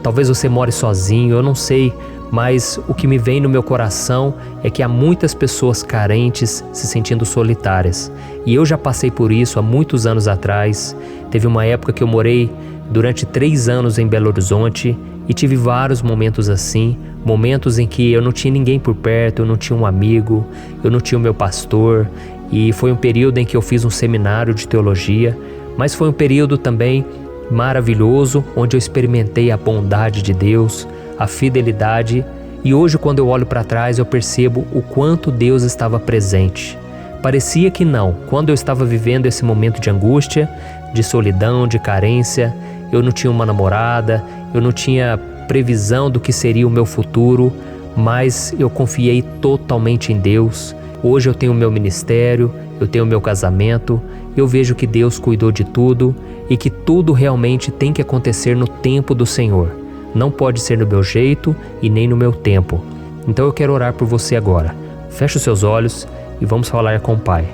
talvez você more sozinho, eu não sei, mas o que me vem no meu coração é que há muitas pessoas carentes se sentindo solitárias. E eu já passei por isso há muitos anos atrás. Teve uma época que eu morei durante 3 anos em Belo Horizonte e tive vários momentos assim, momentos em que eu não tinha ninguém por perto, eu não tinha um amigo, eu não tinha o meu pastor, e foi um período em que eu fiz um seminário de teologia, mas foi um período também maravilhoso, onde eu experimentei a bondade de Deus, a fidelidade, e hoje quando eu olho para trás eu percebo o quanto Deus estava presente. Parecia que não, quando eu estava vivendo esse momento de angústia, de solidão, de carência, eu não tinha uma namorada, eu não tinha previsão do que seria o meu futuro, mas eu confiei totalmente em Deus. Hoje eu tenho o meu ministério, eu tenho o meu casamento, eu vejo que Deus cuidou de tudo e que tudo realmente tem que acontecer no tempo do Senhor. Não pode ser no meu jeito e nem no meu tempo. Então eu quero orar por você agora. Feche os seus olhos e vamos falar com o Pai.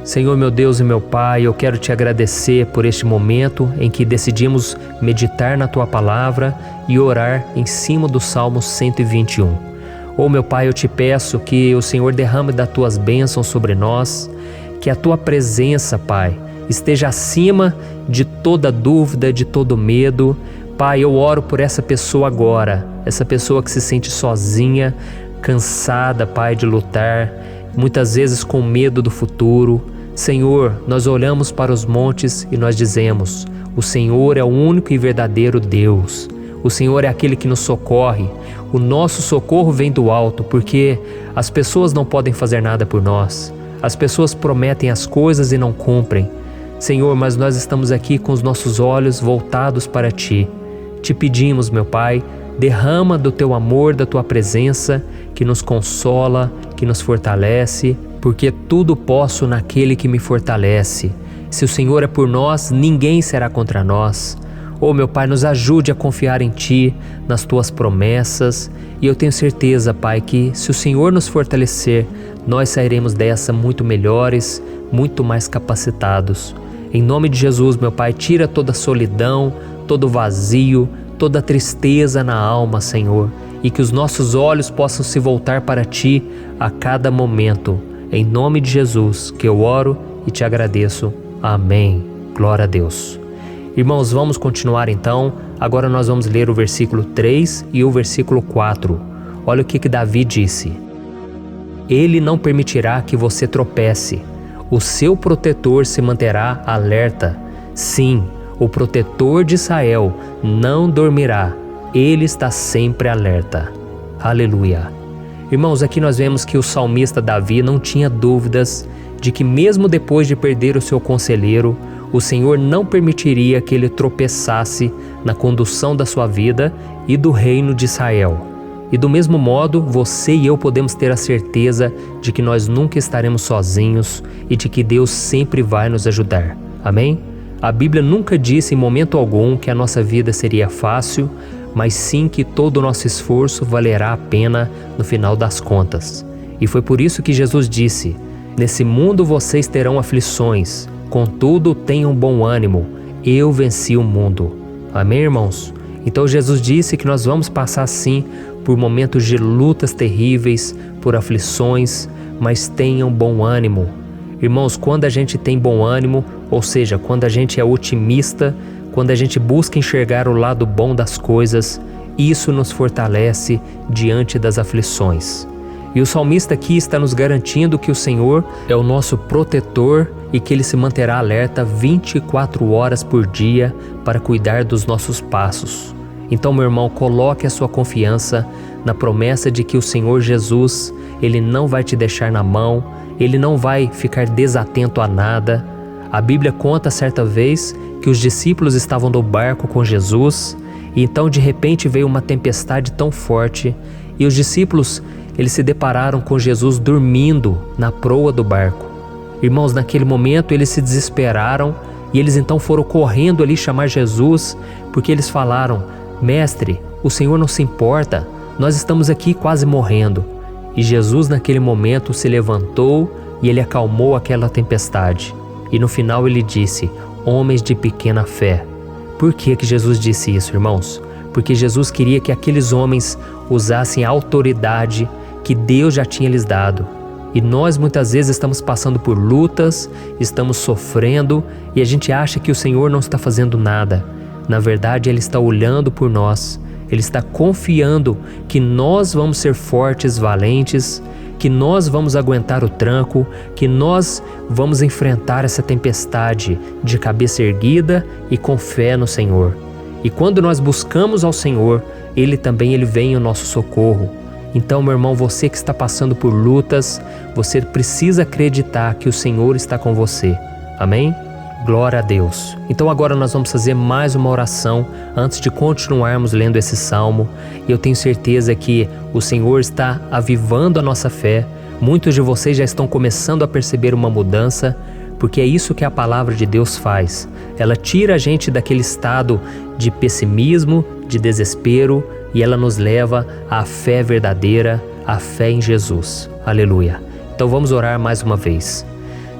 Senhor, meu Deus e meu Pai, eu quero te agradecer por este momento em que decidimos meditar na Tua Palavra e orar em cima do Salmo 121. Oh, meu Pai, eu te peço que o Senhor derrame das Tuas bênçãos sobre nós, que a Tua presença, Pai, esteja acima de toda dúvida, de todo medo. Pai, eu oro por essa pessoa agora, essa pessoa que se sente sozinha, cansada, Pai, de lutar, muitas vezes com medo do futuro. Senhor, nós olhamos para os montes e nós dizemos: o Senhor é o único e verdadeiro Deus. O Senhor é aquele que nos socorre. O nosso socorro vem do alto, porque as pessoas não podem fazer nada por nós. As pessoas prometem as coisas e não cumprem. Senhor, mas nós estamos aqui com os nossos olhos voltados para Ti. Te pedimos, meu Pai, derrama do Teu amor, da Tua presença, que nos consola, que nos fortalece, porque tudo posso naquele que me fortalece. Se o Senhor é por nós, ninguém será contra nós. Oh, meu Pai, nos ajude a confiar em Ti, nas Tuas promessas, e eu tenho certeza, Pai, que se o Senhor nos fortalecer, nós sairemos dessa muito melhores, muito mais capacitados. Em nome de Jesus, meu Pai, tira toda a solidão, todo o vazio, toda a tristeza na alma, Senhor, e que os nossos olhos possam se voltar para Ti a cada momento. Em nome de Jesus que eu oro e te agradeço. Amém. Glória a Deus. Irmãos, vamos continuar então. Agora nós vamos ler o versículo 3 e o versículo 4. Olha o que Davi disse. Ele não permitirá que você tropece. O seu protetor se manterá alerta. Sim, o protetor de Israel não dormirá. Ele está sempre alerta. Aleluia. Irmãos, aqui nós vemos que o salmista Davi não tinha dúvidas de que mesmo depois de perder o seu conselheiro, o Senhor não permitiria que ele tropeçasse na condução da sua vida e do reino de Israel. E do mesmo modo, você e eu podemos ter a certeza de que nós nunca estaremos sozinhos e de que Deus sempre vai nos ajudar. Amém? A Bíblia nunca disse em momento algum que a nossa vida seria fácil, mas sim que todo o nosso esforço valerá a pena no final das contas. E foi por isso que Jesus disse: nesse mundo vocês terão aflições, contudo tenham bom ânimo, eu venci o mundo. Amém, irmãos? Então Jesus disse que nós vamos passar sim por momentos de lutas terríveis, por aflições, mas tenham bom ânimo. Irmãos, quando a gente tem bom ânimo, ou seja, quando a gente é otimista, quando a gente busca enxergar o lado bom das coisas, isso nos fortalece diante das aflições. E o salmista aqui está nos garantindo que o Senhor é o nosso protetor e que Ele se manterá alerta 24 horas por dia para cuidar dos nossos passos. Então, meu irmão, coloque a sua confiança na promessa de que o Senhor Jesus, Ele não vai te deixar na mão, Ele não vai ficar desatento a nada. A Bíblia conta certa vez que os discípulos estavam no barco com Jesus e então de repente veio uma tempestade tão forte e os discípulos eles se depararam com Jesus dormindo na proa do barco. Irmãos, naquele momento eles se desesperaram e eles então foram correndo ali chamar Jesus porque eles falaram: Mestre, o Senhor não se importa, nós estamos aqui quase morrendo. E Jesus naquele momento se levantou e Ele acalmou aquela tempestade. E no final Ele disse: homens de pequena fé. Por que Jesus disse isso, irmãos? Porque Jesus queria que aqueles homens usassem a autoridade que Deus já tinha lhes dado. E nós muitas vezes estamos passando por lutas, estamos sofrendo e a gente acha que o Senhor não está fazendo nada. Na verdade, Ele está olhando por nós. Ele está confiando que nós vamos ser fortes, valentes, que nós vamos aguentar o tranco, que nós vamos enfrentar essa tempestade de cabeça erguida e com fé no Senhor. E quando nós buscamos ao Senhor, Ele vem ao nosso socorro. Então, meu irmão, você que está passando por lutas, você precisa acreditar que o Senhor está com você. Amém? Glória a Deus. Então agora nós vamos fazer mais uma oração antes de continuarmos lendo esse salmo. E eu tenho certeza que o Senhor está avivando a nossa fé. Muitos de vocês já estão começando a perceber uma mudança, porque é isso que a palavra de Deus faz. Ela tira a gente daquele estado de pessimismo, de desespero, e ela nos leva à fé verdadeira, à fé em Jesus. Aleluia. Então vamos orar mais uma vez.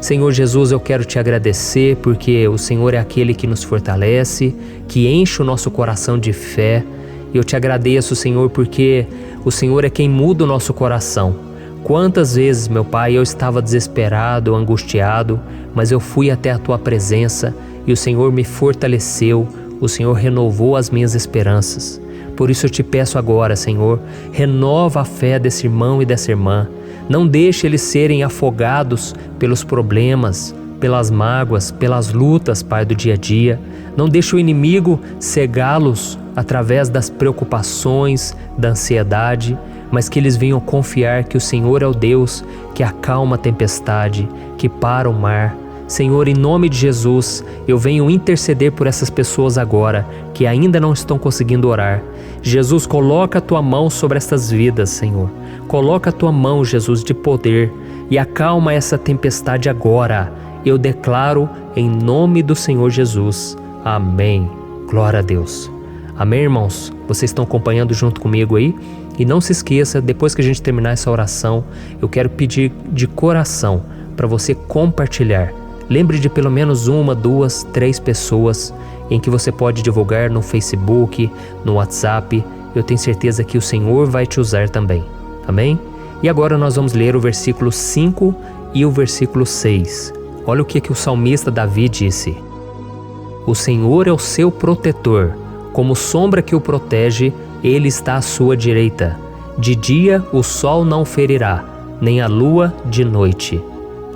Senhor Jesus, eu quero te agradecer porque o Senhor é aquele que nos fortalece, que enche o nosso coração de fé. E eu te agradeço, Senhor, porque o Senhor é quem muda o nosso coração. Quantas vezes, meu Pai, eu estava desesperado, angustiado, mas eu fui até a Tua presença e o Senhor me fortaleceu, o Senhor renovou as minhas esperanças. Por isso eu te peço agora, Senhor, renova a fé desse irmão e dessa irmã. Não deixe eles serem afogados pelos problemas, pelas mágoas, pelas lutas, Pai, do dia a dia. Não deixe o inimigo cegá-los através das preocupações, da ansiedade, mas que eles venham confiar que o Senhor é o Deus que acalma a tempestade, que para o mar. Senhor, em nome de Jesus, eu venho interceder por essas pessoas agora que ainda não estão conseguindo orar. Jesus, coloca a Tua mão sobre estas vidas, Senhor. Coloca a Tua mão, Jesus, de poder e acalma essa tempestade agora. Eu declaro em nome do Senhor Jesus. Amém. Glória a Deus. Amém, irmãos? Vocês estão acompanhando junto comigo aí? E não se esqueça, depois que a gente terminar essa oração, eu quero pedir de coração para você compartilhar. Lembre de pelo menos 1, 2, 3 pessoas em que você pode divulgar no Facebook, no WhatsApp. Eu tenho certeza que o Senhor vai te usar também. Amém? E agora nós vamos ler o versículo 5 e o versículo 6. Olha o que o salmista Davi disse. O Senhor é o seu protetor, como sombra que o protege, Ele está à sua direita. De dia o sol não o ferirá, nem a lua de noite.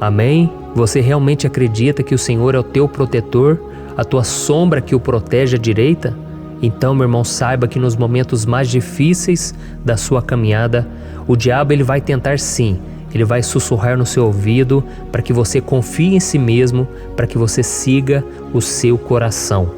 Amém? Você realmente acredita que o Senhor é o teu protetor, a tua sombra que o protege à direita? Então, meu irmão, saiba que nos momentos mais difíceis da sua caminhada, o diabo ele vai tentar sim, ele vai sussurrar no seu ouvido para que você confie em si mesmo, para que você siga o seu coração.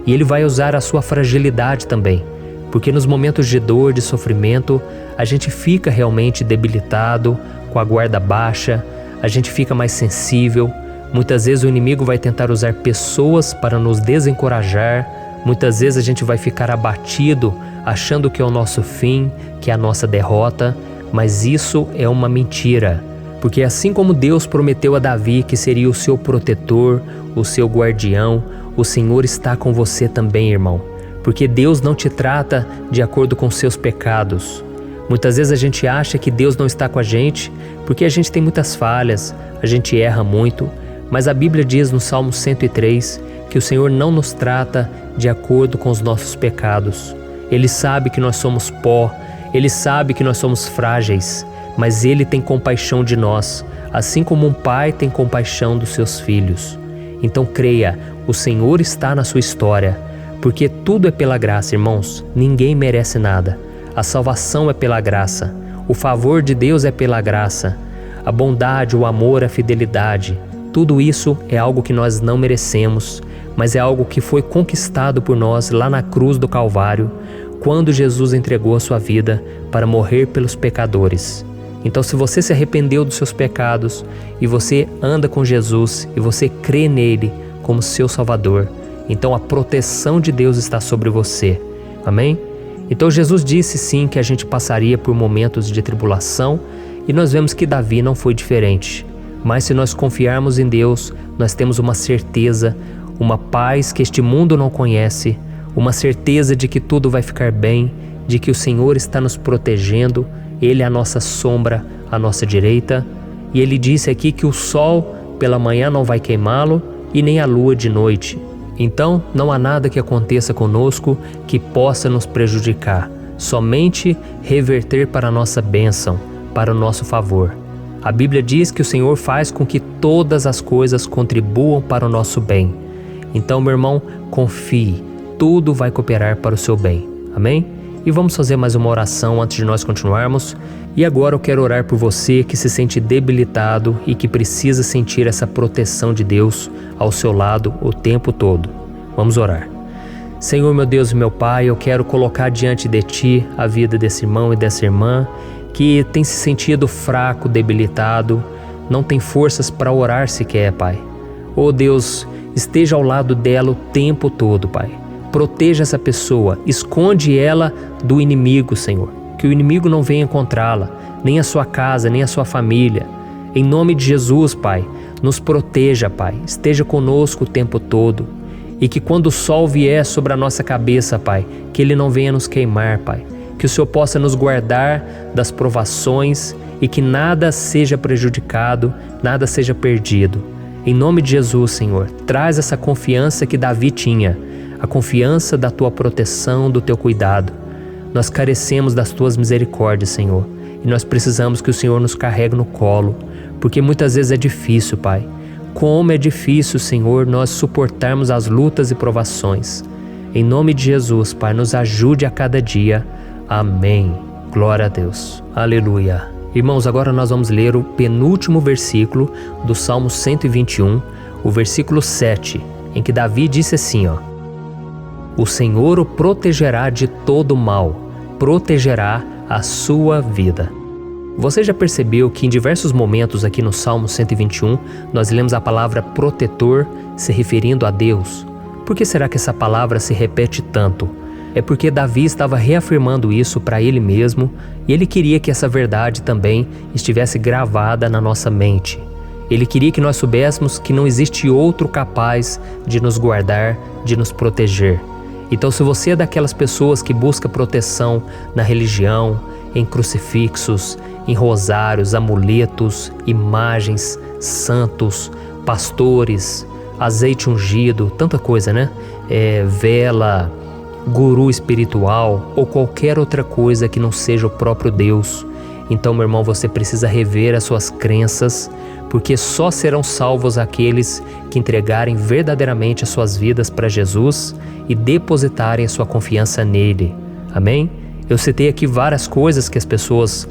E ele vai usar a sua fragilidade também, porque nos momentos de dor, de sofrimento, a gente fica realmente debilitado, com a guarda baixa, a gente fica mais sensível. Muitas vezes o inimigo vai tentar usar pessoas para nos desencorajar. Muitas vezes a gente vai ficar abatido, achando que é o nosso fim, que é a nossa derrota. Mas isso é uma mentira, porque assim como Deus prometeu a Davi que seria o seu protetor, o seu guardião, o Senhor está com você também, irmão. Porque Deus não te trata de acordo com seus pecados. Muitas vezes a gente acha que Deus não está com a gente porque a gente tem muitas falhas, a gente erra muito, mas a Bíblia diz no Salmo 103 que o Senhor não nos trata de acordo com os nossos pecados. Ele sabe que nós somos pó, Ele sabe que nós somos frágeis, mas Ele tem compaixão de nós, assim como um pai tem compaixão dos seus filhos. Então creia, o Senhor está na sua história, porque tudo é pela graça, irmãos, ninguém merece nada. A salvação é pela graça, o favor de Deus é pela graça, a bondade, o amor, a fidelidade, tudo isso é algo que nós não merecemos, mas é algo que foi conquistado por nós lá na cruz do Calvário, quando Jesus entregou a sua vida para morrer pelos pecadores. Então, se você se arrependeu dos seus pecados e você anda com Jesus e você crê nele como seu Salvador, então a proteção de Deus está sobre você. Amém? Então Jesus disse sim que a gente passaria por momentos de tribulação e nós vemos que Davi não foi diferente. Mas se nós confiarmos em Deus, nós temos uma certeza, uma paz que este mundo não conhece, uma certeza de que tudo vai ficar bem, de que o Senhor está nos protegendo, Ele é a nossa sombra, à nossa direita. E Ele disse aqui que o sol pela manhã não vai queimá-lo e nem a lua de noite. Então não há nada que aconteça conosco que possa nos prejudicar, somente reverter para a nossa bênção, para o nosso favor. A Bíblia diz que o Senhor faz com que todas as coisas contribuam para o nosso bem. Então, meu irmão, confie, tudo vai cooperar para o seu bem. Amém? E vamos fazer mais uma oração antes de nós continuarmos. E agora eu quero orar por você que se sente debilitado e que precisa sentir essa proteção de Deus ao seu lado o tempo todo. Vamos orar. Senhor, meu Deus e meu Pai, eu quero colocar diante de Ti a vida desse irmão e dessa irmã que tem se sentido fraco, debilitado, não tem forças para orar sequer, Pai. Oh Deus, esteja ao lado dela o tempo todo, Pai. Proteja essa pessoa, esconde ela do inimigo, Senhor. Que o inimigo não venha encontrá-la, nem a sua casa, nem a sua família. Em nome de Jesus, Pai, nos proteja, Pai, esteja conosco o tempo todo. E que quando o sol vier sobre a nossa cabeça, Pai, que ele não venha nos queimar, Pai. Que o Senhor possa nos guardar das provações e que nada seja prejudicado, nada seja perdido. Em nome de Jesus, Senhor, traz essa confiança que Davi tinha, a confiança da Tua proteção, do Teu cuidado. Nós carecemos das Tuas misericórdias, Senhor, e nós precisamos que o Senhor nos carregue no colo, porque muitas vezes é difícil, Pai. Como é difícil, Senhor, nós suportarmos as lutas e provações. Em nome de Jesus, Pai, nos ajude a cada dia. Amém. Glória a Deus. Aleluia. Irmãos, agora nós vamos ler o penúltimo versículo do Salmo 121, o versículo 7, em que Davi disse assim, O Senhor o protegerá de todo mal, protegerá a sua vida. Você já percebeu que em diversos momentos aqui no Salmo 121, nós lemos a palavra protetor se referindo a Deus? Por que será que essa palavra se repete tanto? É porque Davi estava reafirmando isso para ele mesmo e ele queria que essa verdade também estivesse gravada na nossa mente. Ele queria que nós soubéssemos que não existe outro capaz de nos guardar, de nos proteger. Então, se você é daquelas pessoas que busca proteção na religião, em crucifixos, em rosários, amuletos, imagens, santos, pastores, azeite ungido, tanta coisa, né? Vela, guru espiritual ou qualquer outra coisa que não seja o próprio Deus. Então, meu irmão, você precisa rever as suas crenças, porque só serão salvos aqueles que entregarem verdadeiramente as suas vidas para Jesus e depositarem a sua confiança nele. Amém? Eu citei aqui várias coisas que as pessoas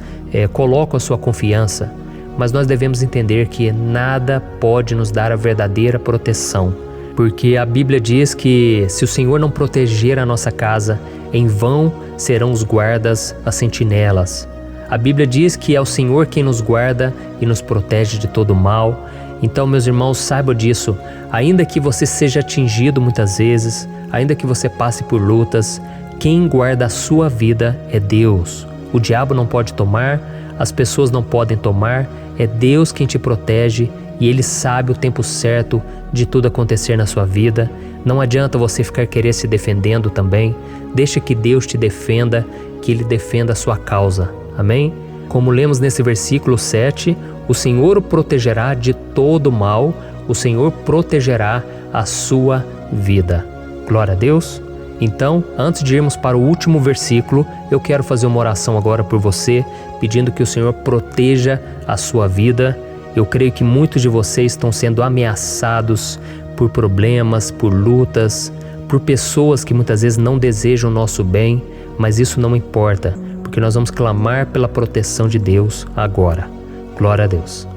colocam a sua confiança, mas nós devemos entender que nada pode nos dar a verdadeira proteção, porque a Bíblia diz que se o Senhor não proteger a nossa casa, em vão serão os guardas, as sentinelas. A Bíblia diz que é o Senhor quem nos guarda e nos protege de todo mal. Então, meus irmãos, saibam disso. Ainda que você seja atingido muitas vezes, ainda que você passe por lutas, quem guarda a sua vida é Deus. O diabo não pode tomar, as pessoas não podem tomar, é Deus quem te protege e Ele sabe o tempo certo de tudo acontecer na sua vida. Não adianta você ficar querer se defendendo também. Deixa que Deus te defenda, que Ele defenda a sua causa. Amém? Como lemos nesse versículo 7, o Senhor o protegerá de todo mal, o Senhor protegerá a sua vida. Glória a Deus. Então, antes de irmos para o último versículo, eu quero fazer uma oração agora por você, pedindo que o Senhor proteja a sua vida. Eu creio que muitos de vocês estão sendo ameaçados por problemas, por lutas, por pessoas que muitas vezes não desejam o nosso bem, mas isso não importa, porque nós vamos clamar pela proteção de Deus agora. Glória a Deus.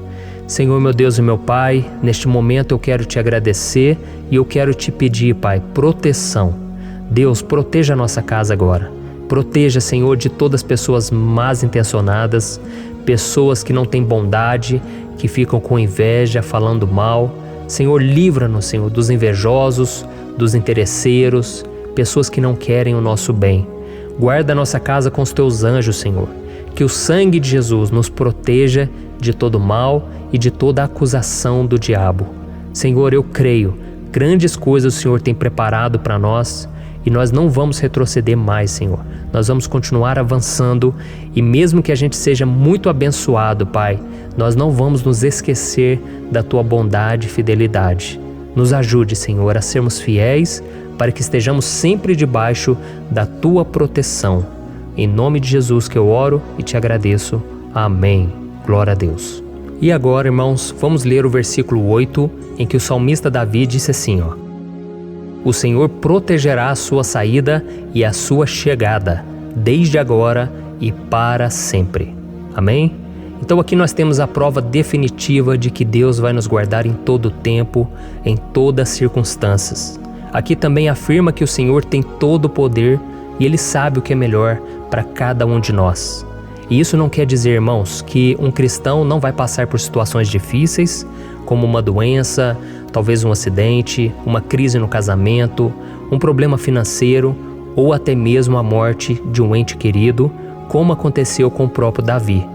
Senhor, meu Deus e meu Pai, neste momento eu quero te agradecer e eu quero te pedir, Pai, proteção. Deus, proteja a nossa casa agora. Proteja, Senhor, de todas as pessoas más intencionadas, pessoas que não têm bondade, que ficam com inveja, falando mal. Senhor, livra-nos, Senhor, dos invejosos, dos interesseiros, pessoas que não querem o nosso bem. Guarda a nossa casa com os teus anjos, Senhor. Que o sangue de Jesus nos proteja de todo mal e de toda acusação do diabo. Senhor, eu creio, grandes coisas o Senhor tem preparado para nós e nós não vamos retroceder mais, Senhor. Nós vamos continuar avançando e mesmo que a gente seja muito abençoado, Pai, nós não vamos nos esquecer da Tua bondade e fidelidade. Nos ajude, Senhor, a sermos fiéis para que estejamos sempre debaixo da Tua proteção. Em nome de Jesus que eu oro e te agradeço. Amém. Glória a Deus. E agora, irmãos, vamos ler o versículo 8, em que o salmista Davi disse assim, O Senhor protegerá a sua saída e a sua chegada, desde agora e para sempre. Amém? Então aqui nós temos a prova definitiva de que Deus vai nos guardar em todo o tempo, em todas as circunstâncias. Aqui também afirma que o Senhor tem todo o poder e Ele sabe o que é melhor para cada um de nós. E isso não quer dizer, irmãos, que um cristão não vai passar por situações difíceis, como uma doença, talvez um acidente, uma crise no casamento, um problema financeiro ou até mesmo a morte de um ente querido, como aconteceu com o próprio Davi.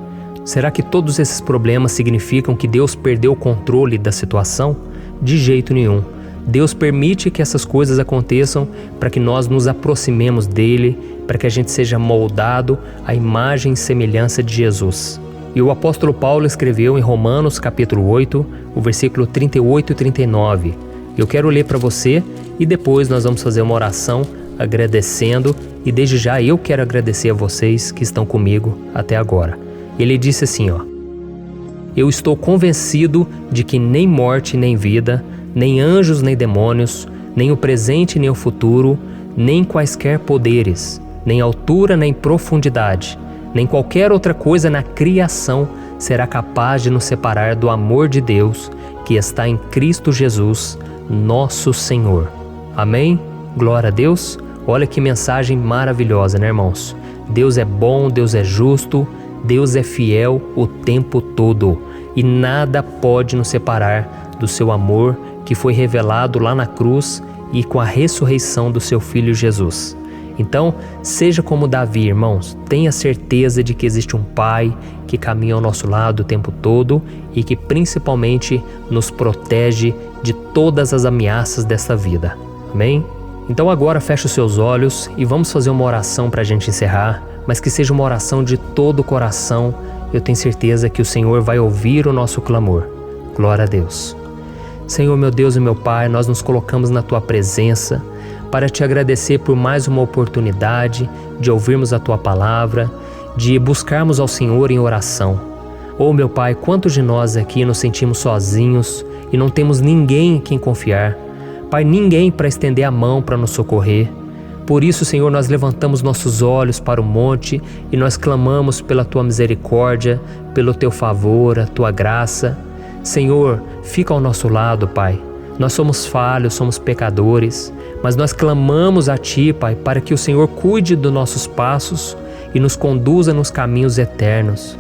Será que todos esses problemas significam que Deus perdeu o controle da situação? De jeito nenhum. Deus permite que essas coisas aconteçam para que nós nos aproximemos dele, para que a gente seja moldado à imagem e semelhança de Jesus. E o apóstolo Paulo escreveu em Romanos capítulo 8, o versículo 38 e 39. Eu quero ler para você e depois nós vamos fazer uma oração agradecendo, e desde já eu quero agradecer a vocês que estão comigo até agora. Ele disse assim, eu estou convencido de que nem morte nem vida, nem anjos nem demônios, nem o presente nem o futuro, nem quaisquer poderes, nem altura nem profundidade, nem qualquer outra coisa na criação será capaz de nos separar do amor de Deus que está em Cristo Jesus, nosso Senhor. Amém? Glória a Deus. Olha que mensagem maravilhosa, né, irmãos? Deus é bom, Deus é justo, Deus é fiel o tempo todo e nada pode nos separar do seu amor que foi revelado lá na cruz e com a ressurreição do seu Filho Jesus. Então, seja como Davi, irmãos, tenha certeza de que existe um Pai que caminha ao nosso lado o tempo todo e que principalmente nos protege de todas as ameaças desta vida. Amém? Então agora feche os seus olhos e vamos fazer uma oração para a gente encerrar, mas que seja uma oração de todo o coração. Eu tenho certeza que o Senhor vai ouvir o nosso clamor. Glória a Deus. Senhor, meu Deus e meu Pai, nós nos colocamos na Tua presença para Te agradecer por mais uma oportunidade de ouvirmos a Tua palavra, de buscarmos ao Senhor em oração. Oh, meu Pai, quantos de nós aqui nos sentimos sozinhos e não temos ninguém em quem confiar. Pai, ninguém para estender a mão para nos socorrer. Por isso, Senhor, nós levantamos nossos olhos para o monte e nós clamamos pela Tua misericórdia, pelo Teu favor, a Tua graça. Senhor, fica ao nosso lado, Pai. Nós somos falhos, somos pecadores, mas nós clamamos a Ti, Pai, para que o Senhor cuide dos nossos passos e nos conduza nos caminhos eternos.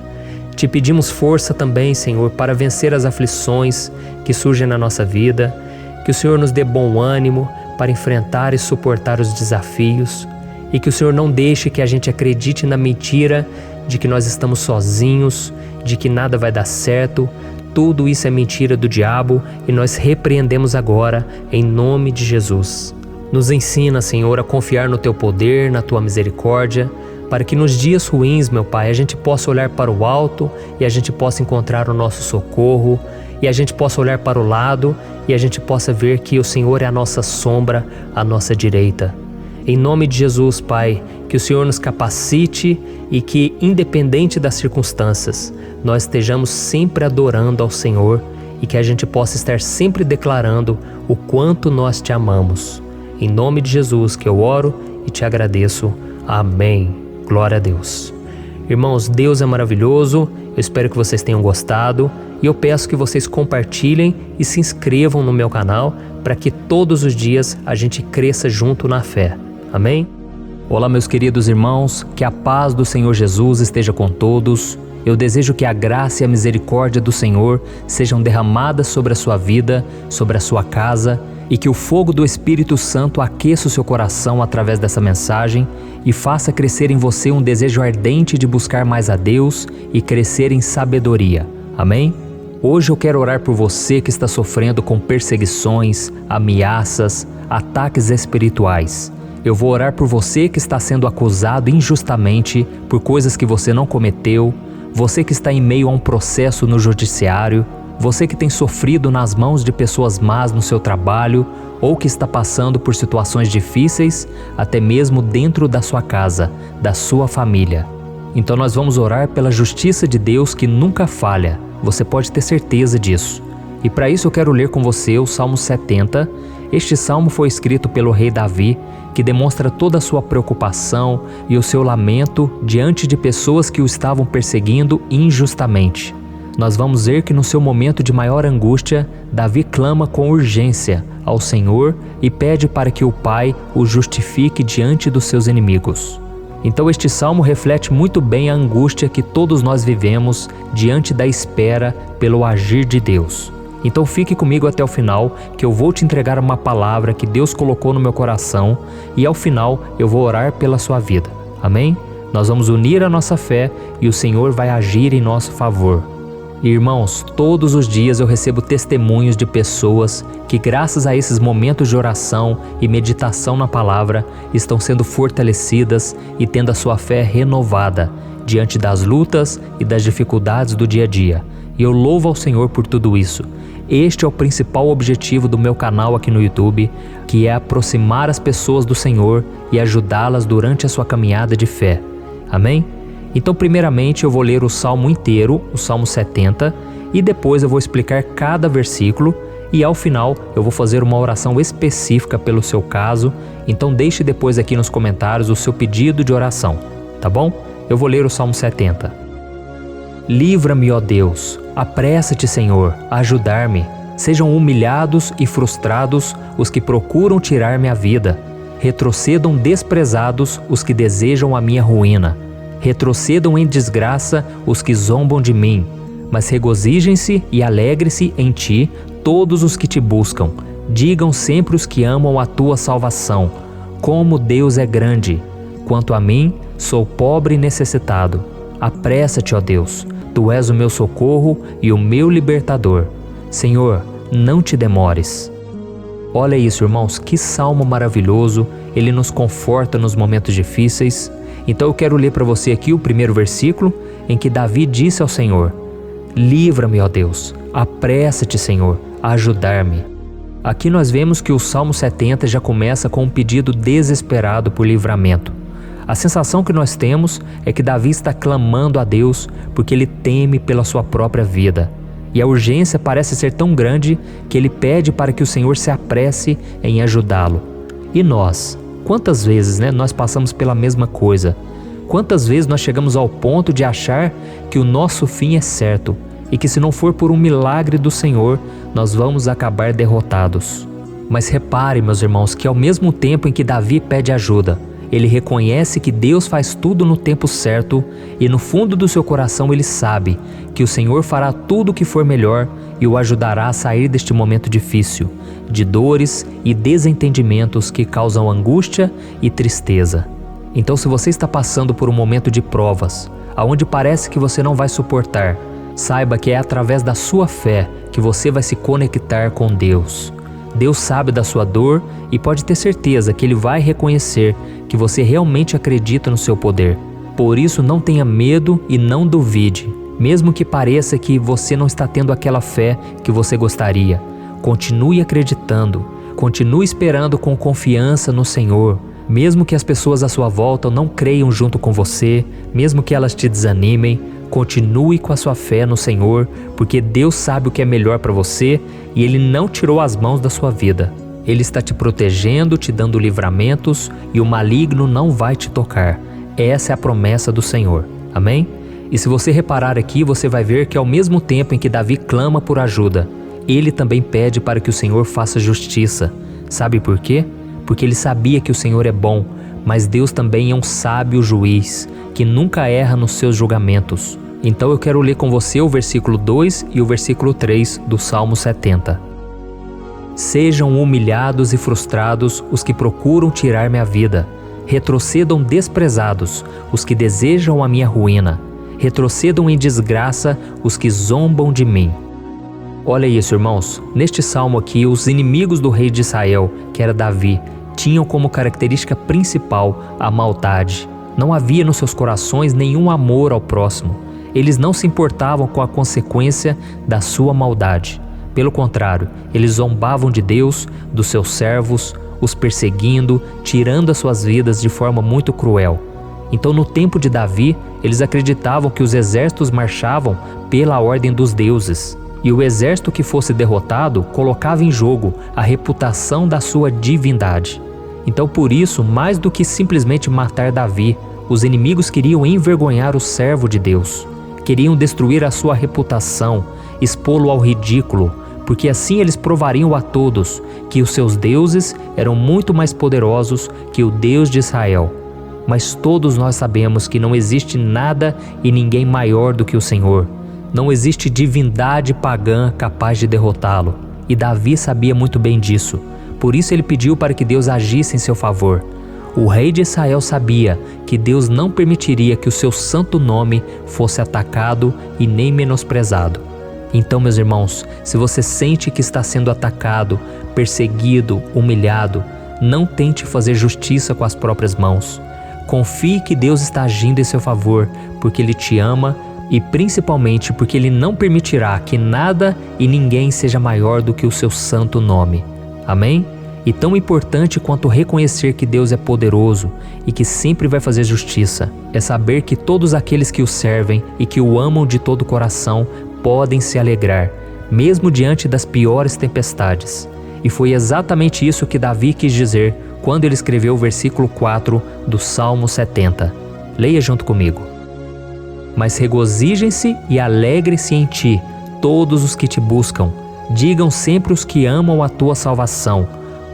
Te pedimos força também, Senhor, para vencer as aflições que surgem na nossa vida, que o Senhor nos dê bom ânimo para enfrentar e suportar os desafios e que o Senhor não deixe que a gente acredite na mentira de que nós estamos sozinhos, de que nada vai dar certo. Tudo isso é mentira do diabo e nós repreendemos agora em nome de Jesus. Nos ensina, Senhor, a confiar no Teu poder, na Tua misericórdia, para que nos dias ruins, meu Pai, a gente possa olhar para o alto e a gente possa encontrar o nosso socorro, e a gente possa olhar para o lado e a gente possa ver que o Senhor é a nossa sombra, a nossa direita. Em nome de Jesus, Pai, que o Senhor nos capacite e que, independente das circunstâncias, nós estejamos sempre adorando ao Senhor e que a gente possa estar sempre declarando o quanto nós Te amamos. Em nome de Jesus que eu oro e Te agradeço. Amém. Glória a Deus. Irmãos, Deus é maravilhoso. Eu espero que vocês tenham gostado e eu peço que vocês compartilhem e se inscrevam no meu canal para que todos os dias a gente cresça junto na fé. Amém? Olá, meus queridos irmãos, que a paz do Senhor Jesus esteja com todos. Eu desejo que a graça e a misericórdia do Senhor sejam derramadas sobre a sua vida, sobre a sua casa, e que o fogo do Espírito Santo aqueça o seu coração através dessa mensagem e faça crescer em você um desejo ardente de buscar mais a Deus e crescer em sabedoria. Amém? Hoje eu quero orar por você que está sofrendo com perseguições, ameaças, ataques espirituais. Eu vou orar por você que está sendo acusado injustamente por coisas que você não cometeu, você que está em meio a um processo no judiciário, você que tem sofrido nas mãos de pessoas más no seu trabalho ou que está passando por situações difíceis, até mesmo dentro da sua casa, da sua família. Então nós vamos orar pela justiça de Deus que nunca falha, você pode ter certeza disso. E para isso eu quero ler com você o Salmo 70. Este salmo foi escrito pelo rei Davi, que demonstra toda a sua preocupação e o seu lamento diante de pessoas que o estavam perseguindo injustamente. Nós vamos ver que no seu momento de maior angústia, Davi clama com urgência ao Senhor e pede para que o Pai o justifique diante dos seus inimigos. Então este salmo reflete muito bem a angústia que todos nós vivemos diante da espera pelo agir de Deus. Então fique comigo até o final, que eu vou te entregar uma palavra que Deus colocou no meu coração e ao final eu vou orar pela sua vida. Amém? Nós vamos unir a nossa fé e o Senhor vai agir em nosso favor. Irmãos, todos os dias eu recebo testemunhos de pessoas que, graças a esses momentos de oração e meditação na palavra, estão sendo fortalecidas e tendo a sua fé renovada diante das lutas e das dificuldades do dia a dia. E eu louvo ao Senhor por tudo isso. Este é o principal objetivo do meu canal aqui no YouTube, que é aproximar as pessoas do Senhor e ajudá-las durante a sua caminhada de fé. Amém? Então, primeiramente, eu vou ler o Salmo inteiro, o Salmo 70, e depois eu vou explicar cada versículo e ao final eu vou fazer uma oração específica pelo seu caso. Então deixe depois aqui nos comentários o seu pedido de oração, tá bom? Eu vou ler o Salmo 70. Livra-me, ó Deus, apressa-te, Senhor, a ajudar-me. Sejam humilhados e frustrados os que procuram tirar-me a vida. Retrocedam desprezados os que desejam a minha ruína. Retrocedam em desgraça os que zombam de mim, mas regozijem-se e alegre-se em ti todos os que te buscam. Digam sempre os que amam a tua salvação, como Deus é grande. Quanto a mim, sou pobre e necessitado. Apressa-te, ó Deus, tu és o meu socorro e o meu libertador. Senhor, não te demores. Olha isso, irmãos, que salmo maravilhoso, ele nos conforta nos momentos difíceis. Então eu quero ler para você aqui o primeiro versículo, em que Davi disse ao Senhor: livra-me, ó Deus, apressa-te, Senhor, a ajudar-me. Aqui nós vemos que o Salmo 70 já começa com um pedido desesperado por livramento. A sensação que nós temos é que Davi está clamando a Deus porque ele teme pela sua própria vida. E a urgência parece ser tão grande que ele pede para que o Senhor se apresse em ajudá-lo. E nós? Quantas vezes nós passamos pela mesma coisa? Quantas vezes nós chegamos ao ponto de achar que o nosso fim é certo e que se não for por um milagre do Senhor, nós vamos acabar derrotados? Mas repare, meus irmãos, que ao mesmo tempo em que Davi pede ajuda, ele reconhece que Deus faz tudo no tempo certo e no fundo do seu coração ele sabe que o Senhor fará tudo o que for melhor e o ajudará a sair deste momento difícil, de dores e desentendimentos que causam angústia e tristeza. Então, se você está passando por um momento de provas, aonde parece que você não vai suportar, saiba que é através da sua fé que você vai se conectar com Deus. Deus sabe da sua dor e pode ter certeza que Ele vai reconhecer que você realmente acredita no seu poder. Por isso, não tenha medo e não duvide, mesmo que pareça que você não está tendo aquela fé que você gostaria. Continue acreditando, continue esperando com confiança no Senhor, mesmo que as pessoas à sua volta não creiam junto com você, mesmo que elas te desanimem. Continue com a sua fé no Senhor, porque Deus sabe o que é melhor para você e Ele não tirou as mãos da sua vida. Ele está te protegendo, te dando livramentos e o maligno não vai te tocar. Essa é a promessa do Senhor. Amém? E se você reparar aqui, você vai ver que ao mesmo tempo em que Davi clama por ajuda, ele também pede para que o Senhor faça justiça. Sabe por quê? Porque ele sabia que o Senhor é bom, mas Deus também é um sábio juiz, que nunca erra nos seus julgamentos. Então eu quero ler com você o versículo 2 e o versículo 3 do Salmo 70. Sejam humilhados e frustrados os que procuram tirar-me a vida. Retrocedam desprezados os que desejam a minha ruína. Retrocedam em desgraça os que zombam de mim. Olha isso, irmãos. Neste salmo aqui, os inimigos do rei de Israel, que era Davi, tinham como característica principal a maldade. Não havia nos seus corações nenhum amor ao próximo. Eles não se importavam com a consequência da sua maldade. Pelo contrário, eles zombavam de Deus, dos seus servos, os perseguindo, tirando as suas vidas de forma muito cruel. Então, no tempo de Davi, eles acreditavam que os exércitos marchavam pela ordem dos deuses. E o exército que fosse derrotado colocava em jogo a reputação da sua divindade. Então, por isso, mais do que simplesmente matar Davi, os inimigos queriam envergonhar o servo de Deus. Queriam destruir a sua reputação, expô-lo ao ridículo, porque assim eles provariam a todos que os seus deuses eram muito mais poderosos que o Deus de Israel. Mas todos nós sabemos que não existe nada e ninguém maior do que o Senhor. Não existe divindade pagã capaz de derrotá-lo. E Davi sabia muito bem disso. Por isso ele pediu para que Deus agisse em seu favor. O rei de Israel sabia que Deus não permitiria que o seu santo nome fosse atacado e nem menosprezado. Então, meus irmãos, se você sente que está sendo atacado, perseguido, humilhado, não tente fazer justiça com as próprias mãos. Confie que Deus está agindo em seu favor, porque Ele te ama e principalmente porque Ele não permitirá que nada e ninguém seja maior do que o seu santo nome. Amém? E tão importante quanto reconhecer que Deus é poderoso e que sempre vai fazer justiça, é saber que todos aqueles que o servem e que o amam de todo o coração podem se alegrar, mesmo diante das piores tempestades. E foi exatamente isso que Davi quis dizer quando ele escreveu o versículo 4 do Salmo 70. Leia junto comigo. Mas regozijem-se e alegrem-se em ti, todos os que te buscam. Digam sempre os que amam a tua salvação,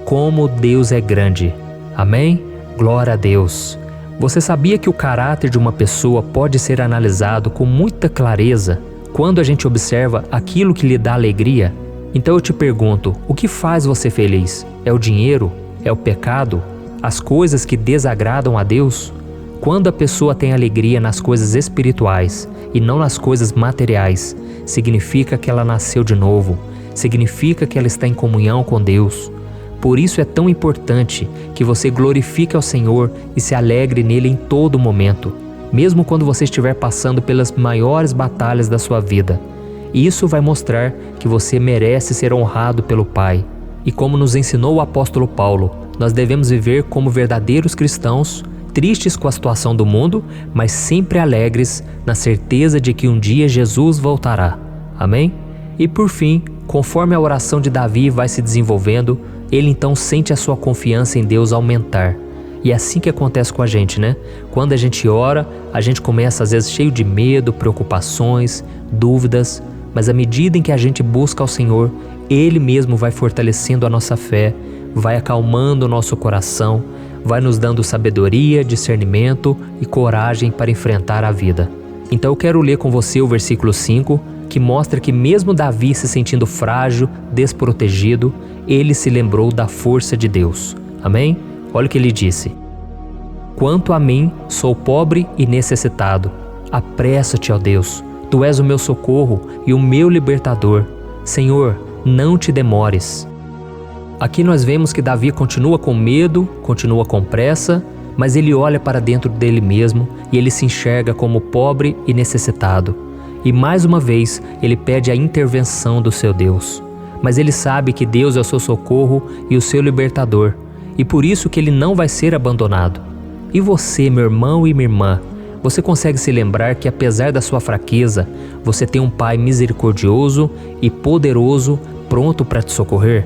como Deus é grande. Amém? Glória a Deus. Você sabia que o caráter de uma pessoa pode ser analisado com muita clareza quando a gente observa aquilo que lhe dá alegria? Então eu te pergunto, o que faz você feliz? É o dinheiro? É o pecado? As coisas que desagradam a Deus? Quando a pessoa tem alegria nas coisas espirituais e não nas coisas materiais, significa que ela nasceu de novo, significa que ela está em comunhão com Deus. Por isso é tão importante que você glorifique ao Senhor e se alegre nele em todo momento, mesmo quando você estiver passando pelas maiores batalhas da sua vida. E isso vai mostrar que você merece ser honrado pelo Pai. E como nos ensinou o apóstolo Paulo, nós devemos viver como verdadeiros cristãos, tristes com a situação do mundo, mas sempre alegres na certeza de que um dia Jesus voltará. Amém? E por fim, conforme a oração de Davi vai se desenvolvendo, ele então sente a sua confiança em Deus aumentar. E é assim que acontece com a gente, né? Quando a gente ora, a gente começa às vezes cheio de medo, preocupações, dúvidas, mas à medida em que a gente busca ao Senhor, Ele mesmo vai fortalecendo a nossa fé, vai acalmando o nosso coração, vai nos dando sabedoria, discernimento e coragem para enfrentar a vida. Então eu quero ler com você o versículo 5, que mostra que mesmo Davi se sentindo frágil, desprotegido, ele se lembrou da força de Deus. Amém? Olha o que ele disse. Quanto a mim, sou pobre e necessitado. Apressa-te, ó Deus. Tu és o meu socorro e o meu libertador. Senhor, não te demores. Aqui nós vemos que Davi continua com medo, continua com pressa, mas ele olha para dentro dele mesmo e ele se enxerga como pobre e necessitado. E mais uma vez, ele pede a intervenção do seu Deus. Mas ele sabe que Deus é o seu socorro e o seu libertador, e por isso que ele não vai ser abandonado. E você, meu irmão e minha irmã, você consegue se lembrar que apesar da sua fraqueza, você tem um Pai misericordioso e poderoso pronto para te socorrer?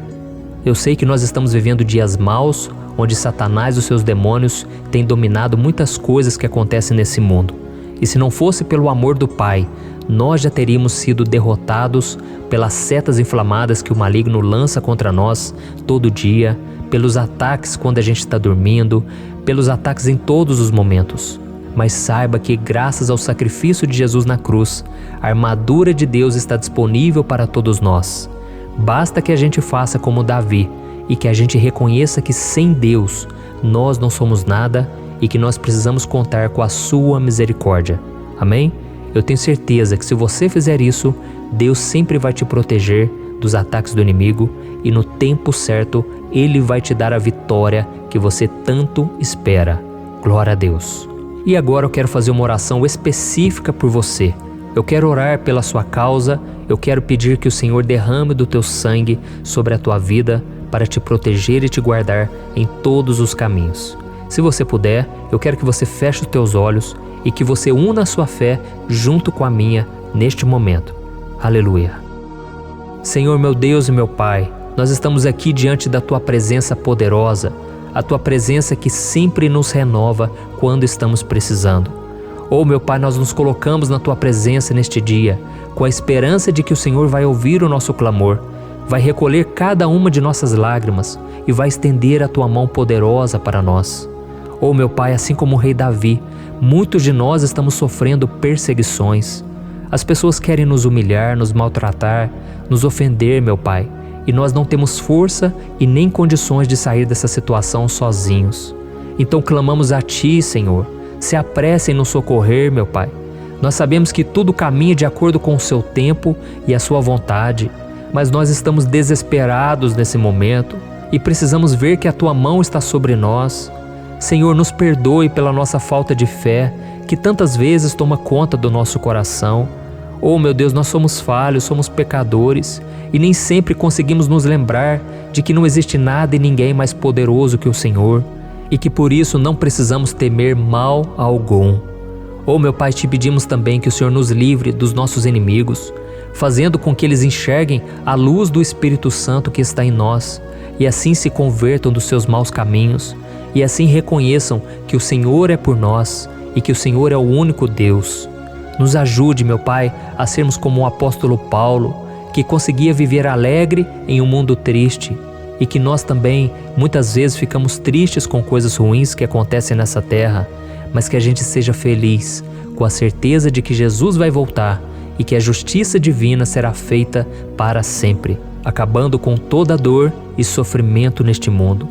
Eu sei que nós estamos vivendo dias maus, onde Satanás e os seus demônios têm dominado muitas coisas que acontecem nesse mundo. E se não fosse pelo amor do Pai, nós já teríamos sido derrotados pelas setas inflamadas que o maligno lança contra nós todo dia, pelos ataques quando a gente está dormindo, pelos ataques em todos os momentos. Mas saiba que graças ao sacrifício de Jesus na cruz, a armadura de Deus está disponível para todos nós. Basta que a gente faça como Davi e que a gente reconheça que sem Deus nós não somos nada e que nós precisamos contar com a sua misericórdia. Amém? Eu tenho certeza que se você fizer isso, Deus sempre vai te proteger dos ataques do inimigo e no tempo certo Ele vai te dar a vitória que você tanto espera. Glória a Deus. E agora eu quero fazer uma oração específica por você. Eu quero orar pela sua causa, eu quero pedir que o Senhor derrame do teu sangue sobre a tua vida para te proteger e te guardar em todos os caminhos. Se você puder, eu quero que você feche os teus olhos e que você una a sua fé junto com a minha neste momento. Aleluia. Senhor, meu Deus e meu Pai, nós estamos aqui diante da Tua presença poderosa, a Tua presença que sempre nos renova quando estamos precisando. Oh, meu Pai, nós nos colocamos na Tua presença neste dia, com a esperança de que o Senhor vai ouvir o nosso clamor, vai recolher cada uma de nossas lágrimas e vai estender a Tua mão poderosa para nós. Oh, meu Pai, assim como o rei Davi, muitos de nós estamos sofrendo perseguições. As pessoas querem nos humilhar, nos maltratar, nos ofender, meu Pai, e nós não temos força e nem condições de sair dessa situação sozinhos. Então clamamos a Ti, Senhor, se apresse em nos socorrer, meu Pai. Nós sabemos que tudo caminha de acordo com o Seu tempo e a Sua vontade, mas nós estamos desesperados nesse momento e precisamos ver que a Tua mão está sobre nós. Senhor, nos perdoe pela nossa falta de fé, que tantas vezes toma conta do nosso coração. Oh, meu Deus, nós somos falhos, somos pecadores e nem sempre conseguimos nos lembrar de que não existe nada e ninguém mais poderoso que o Senhor e que por isso não precisamos temer mal algum. Oh, meu Pai, te pedimos também que o Senhor nos livre dos nossos inimigos, fazendo com que eles enxerguem a luz do Espírito Santo que está em nós e assim se convertam dos seus maus caminhos e assim reconheçam que o Senhor é por nós e que o Senhor é o único Deus. Nos ajude, meu Pai, a sermos como o apóstolo Paulo, que conseguia viver alegre em um mundo triste e que nós também muitas vezes ficamos tristes com coisas ruins que acontecem nessa terra, mas que a gente seja feliz com a certeza de que Jesus vai voltar e que a justiça divina será feita para sempre, acabando com toda dor e sofrimento neste mundo.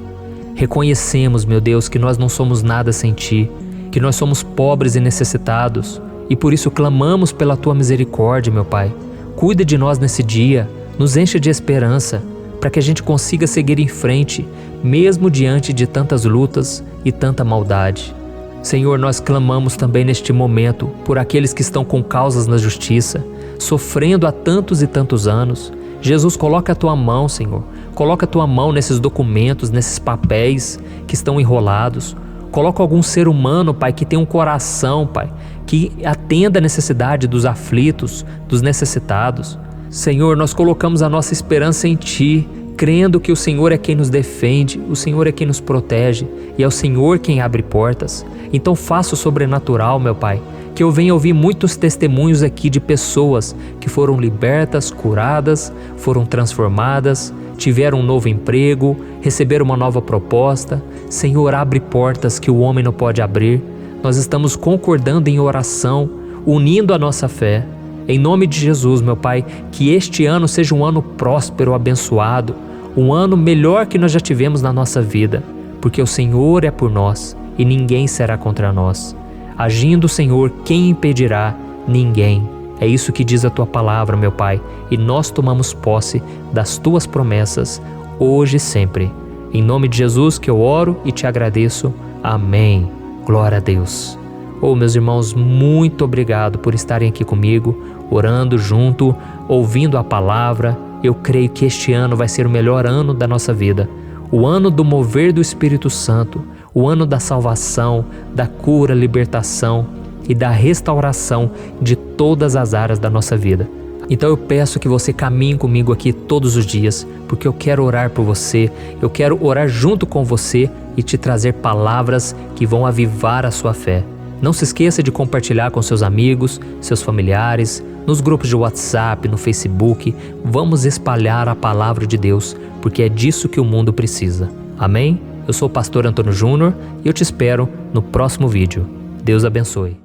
Reconhecemos, meu Deus, que nós não somos nada sem Ti, que nós somos pobres e necessitados, e por isso clamamos pela Tua misericórdia, meu Pai. Cuida de nós nesse dia, nos enche de esperança, para que a gente consiga seguir em frente, mesmo diante de tantas lutas e tanta maldade. Senhor, nós clamamos também neste momento por aqueles que estão com causas na justiça, sofrendo há tantos e tantos anos. Jesus, coloca a Tua mão, Senhor. Coloca a Tua mão nesses documentos, nesses papéis que estão enrolados. Coloca algum ser humano, Pai, que tem um coração, Pai, que atenda a necessidade dos aflitos, dos necessitados. Senhor, nós colocamos a nossa esperança em Ti, crendo que o Senhor é quem nos defende, o Senhor é quem nos protege e é o Senhor quem abre portas. Então faça o sobrenatural, meu Pai, que eu venha ouvir muitos testemunhos aqui de pessoas que foram libertas, curadas, foram transformadas, tiveram um novo emprego, receberam uma nova proposta. Senhor, abre portas que o homem não pode abrir. Nós estamos concordando em oração, unindo a nossa fé. Em nome de Jesus, meu Pai, que este ano seja um ano próspero, abençoado, um ano melhor que nós já tivemos na nossa vida, porque o Senhor é por nós e ninguém será contra nós. Agindo o Senhor, quem impedirá? Ninguém. É isso que diz a Tua palavra, meu Pai, e nós tomamos posse das Tuas promessas, hoje e sempre. Em nome de Jesus que eu oro e te agradeço. Amém. Glória a Deus. Oh, meus irmãos, muito obrigado por estarem aqui comigo, orando junto, ouvindo a palavra. Eu creio que este ano vai ser o melhor ano da nossa vida. O ano do mover do Espírito Santo, o ano da salvação, da cura, libertação e da restauração de todas as áreas da nossa vida. Então eu peço que você caminhe comigo aqui todos os dias, porque eu quero orar por você, eu quero orar junto com você e te trazer palavras que vão avivar a sua fé. Não se esqueça de compartilhar com seus amigos, seus familiares, nos grupos de WhatsApp, no Facebook. Vamos espalhar a palavra de Deus, porque é disso que o mundo precisa. Amém? Eu sou o pastor Antônio Júnior e eu te espero no próximo vídeo. Deus abençoe.